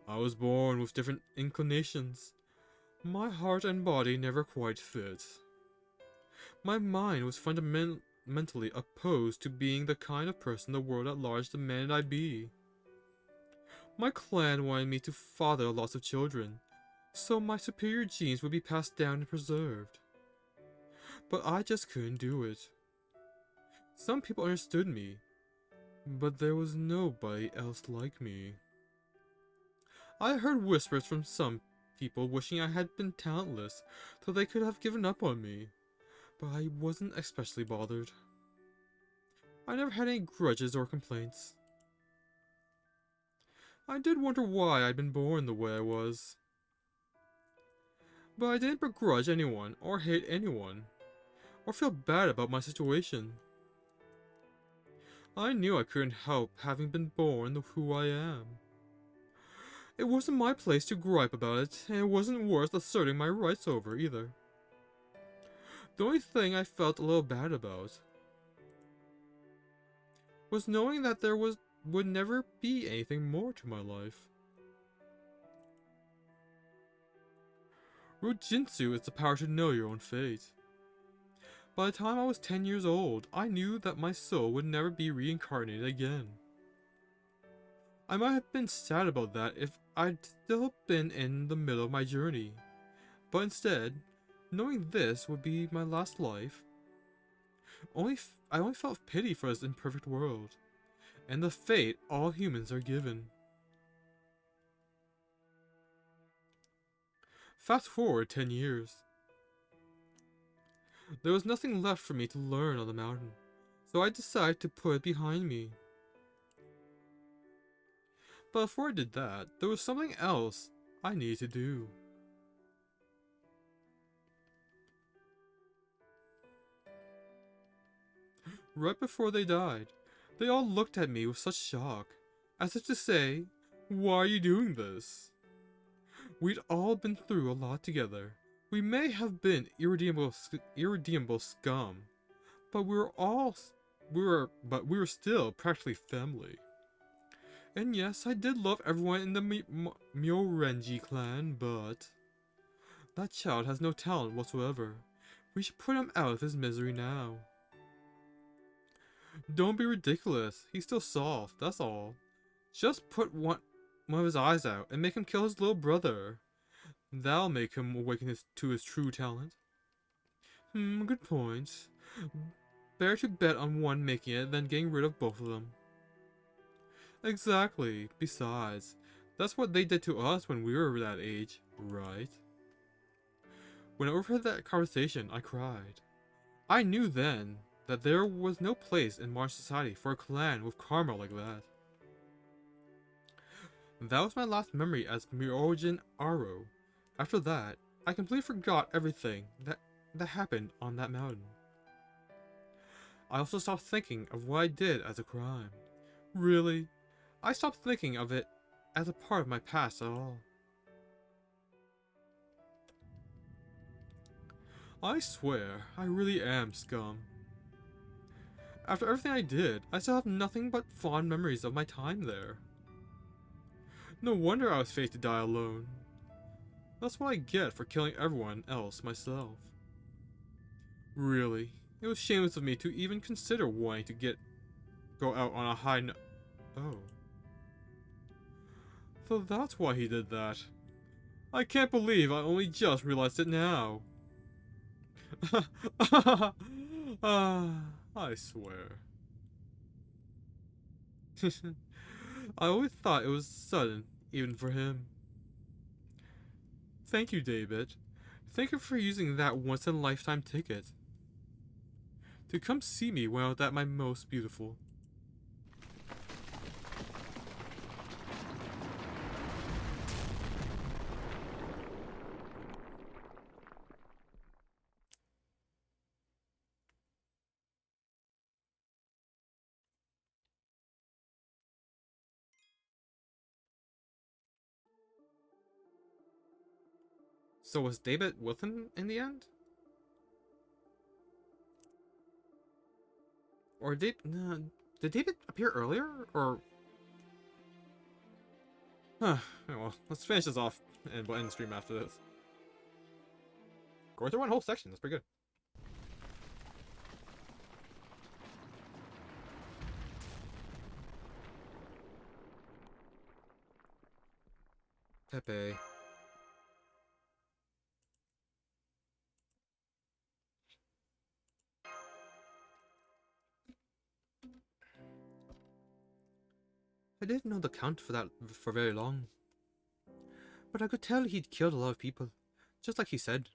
I was born with different inclinations. My heart and body never quite fit. My mind was fundamentally opposed to being the kind of person the world at large demanded I be. My clan wanted me to father lots of children, so my superior genes would be passed down and preserved. But I just couldn't do it. Some people understood me, but there was nobody else like me. I heard whispers from some people wishing I had been talentless, so they could have given up on me, but I wasn't especially bothered. I never had any grudges or complaints. I did wonder why I'd been born the way I was. But I didn't begrudge anyone, or hate anyone, or feel bad about my situation. I knew I couldn't help having been born who I am. It wasn't my place to gripe about it, and it wasn't worth asserting my rights over either. The only thing I felt a little bad about was knowing that there would never be anything more to my life. Rojinsu is the power to know your own fate. By the time I was 10 years old, I knew that my soul would never be reincarnated again. I might have been sad about that if I'd still been in the middle of my journey, but instead, knowing this would be my last life, I only felt pity for this imperfect world, and the fate all humans are given. Fast forward 10 years. There was nothing left for me to learn on the mountain, so I decided to put it behind me. But before I did that, there was something else I needed to do. Right before they died, they all looked at me with such shock, as if to say, "Why are you doing this?" We'd all been through a lot together. We may have been irredeemable scum, but we were still practically family. And yes, I did love everyone in the Myorenji clan, but that child has no talent whatsoever. We should put him out of his misery now. Don't be ridiculous. He's still soft, that's all. Just put one of his eyes out and make him kill his little brother. That'll make him awaken to his true talent. Good point. Better to bet on one making it than getting rid of both of them. Exactly. Besides, that's what they did to us when we were that age, right? When I overheard that conversation, I cried. I knew then that there was no place in modern society for a clan with karma like that. That was my last memory as Myojin Aro. After that, I completely forgot everything that happened on that mountain. I also stopped thinking of what I did as a crime. Really, I stopped thinking of it as a part of my past at all. I swear, I really am scum. After everything I did, I still have nothing but fond memories of my time there. No wonder I was fated to die alone. That's what I get for killing everyone else myself. Really, it was shameless of me to even consider wanting to go out on a high note. Oh. So that's why he did that. I can't believe I only just realized it now. I swear. I always thought it was sudden, even for him. Thank you, David. Thank you for using that once-in-a-lifetime ticket to come see me when I was at my most beautiful. So was David with him in the end? Or did David appear earlier? Or well, let's finish this off and we'll end the stream after this. Going through one whole section, that's pretty good. Pepe. I didn't know the count for that for very long. But I could tell he'd killed a lot of people, just like he said.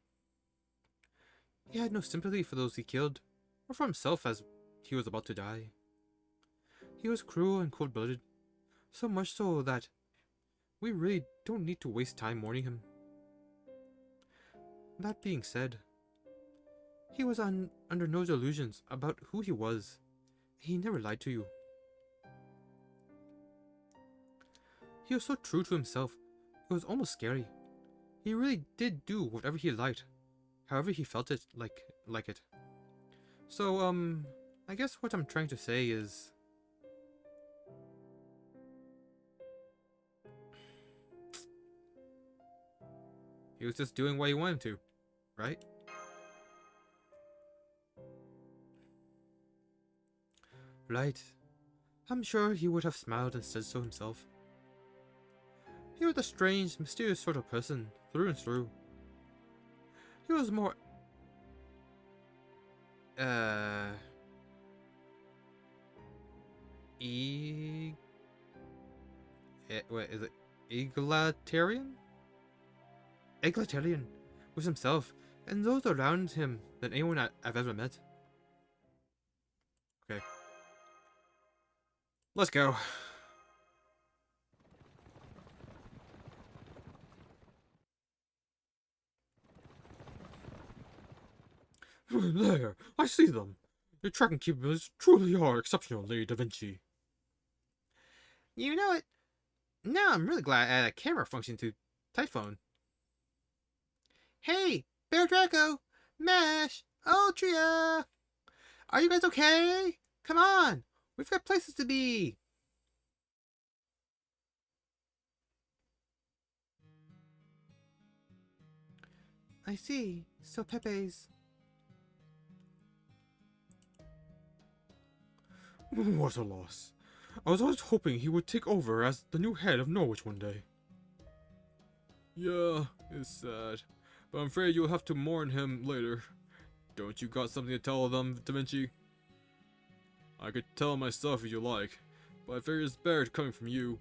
He had no sympathy for those he killed, or for himself as he was about to die. He was cruel and cold-blooded, so much so that we really don't need to waste time mourning him. That being said, he was under no delusions about who he was. He never lied to you. He was so true to himself, it was almost scary. He really did do whatever he liked, however he felt it like it. So, I guess what I'm trying to say is... he was just doing what he wanted to, right? Right. I'm sure he would have smiled and said so himself. He was a strange, mysterious sort of person, through and through. He was more... Wait, is it egalitarian? Egalitarian with himself and those around him than anyone I've ever met. Okay. Let's go. There, I see them. Your tracking capabilities truly are exceptional, Lady Da Vinci. You know it. Now I'm really glad I added a camera function to Typhone. Hey, Bear Draco, Mash, Ultria! Are you guys okay? Come on, we've got places to be. I see. So Pepe's... What a loss. I was always hoping he would take over as the new head of Norwich one day. Yeah, it's sad. But I'm afraid you'll have to mourn him later. Don't you got something to tell them, Da Vinci? I could tell myself if you like, but I figure it's better coming from you.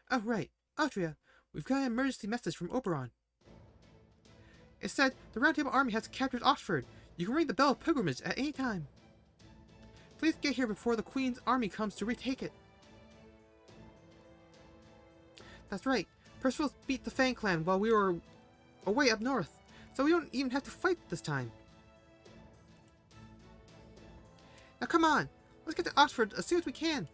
Oh, right. Ultria, we've got an emergency message from Oberon. It said the Round Table Army has captured Oxford. You can ring the bell of pilgrimage at any time. Please get here before the Queen's army comes to retake it. That's right. Percival beat the Fang Clan while we were away up north, so we don't even have to fight this time. Now come on, let's get to Oxford as soon as we can.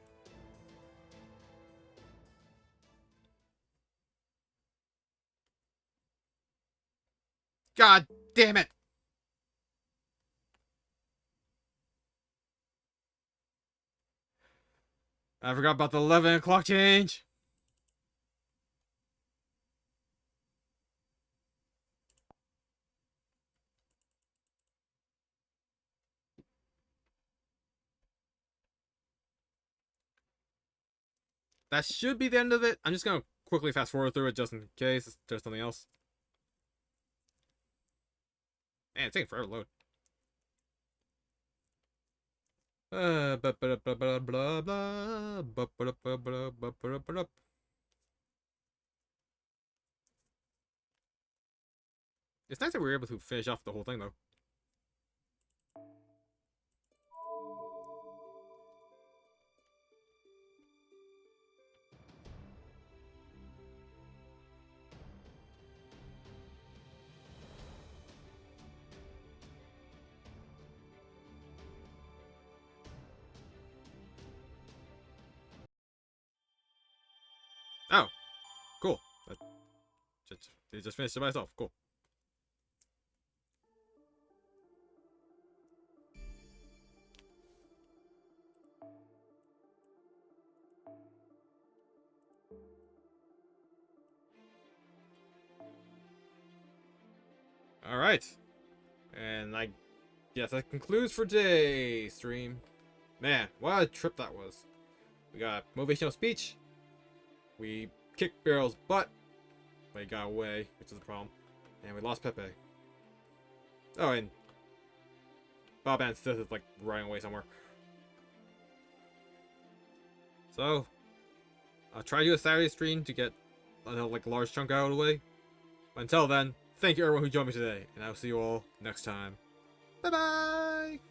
God damn it! I forgot about the 11 o'clock change. That should be the end of it. I'm just gonna quickly fast forward through it just in case there's something else. Man, it's taking forever to load. Blah, blah, blah, blah, blah, blah, blah, blah, blah, blah, blah, blah, blah. It's nice that we were able to finish off the whole thing, though. Oh, cool. They just finished it by itself. Cool. Alright. And I guess that concludes for today's stream. Man, what a trip that was. We got motivational speech. We kicked Barrel's butt. But he got away, which is a problem. And we lost Pepe. Oh, and Bob and Sith is like running away somewhere. So, I'll try to do a Saturday stream to get like a large chunk out of the way. But until then, thank you everyone who joined me today, and I'll see you all next time. Bye bye!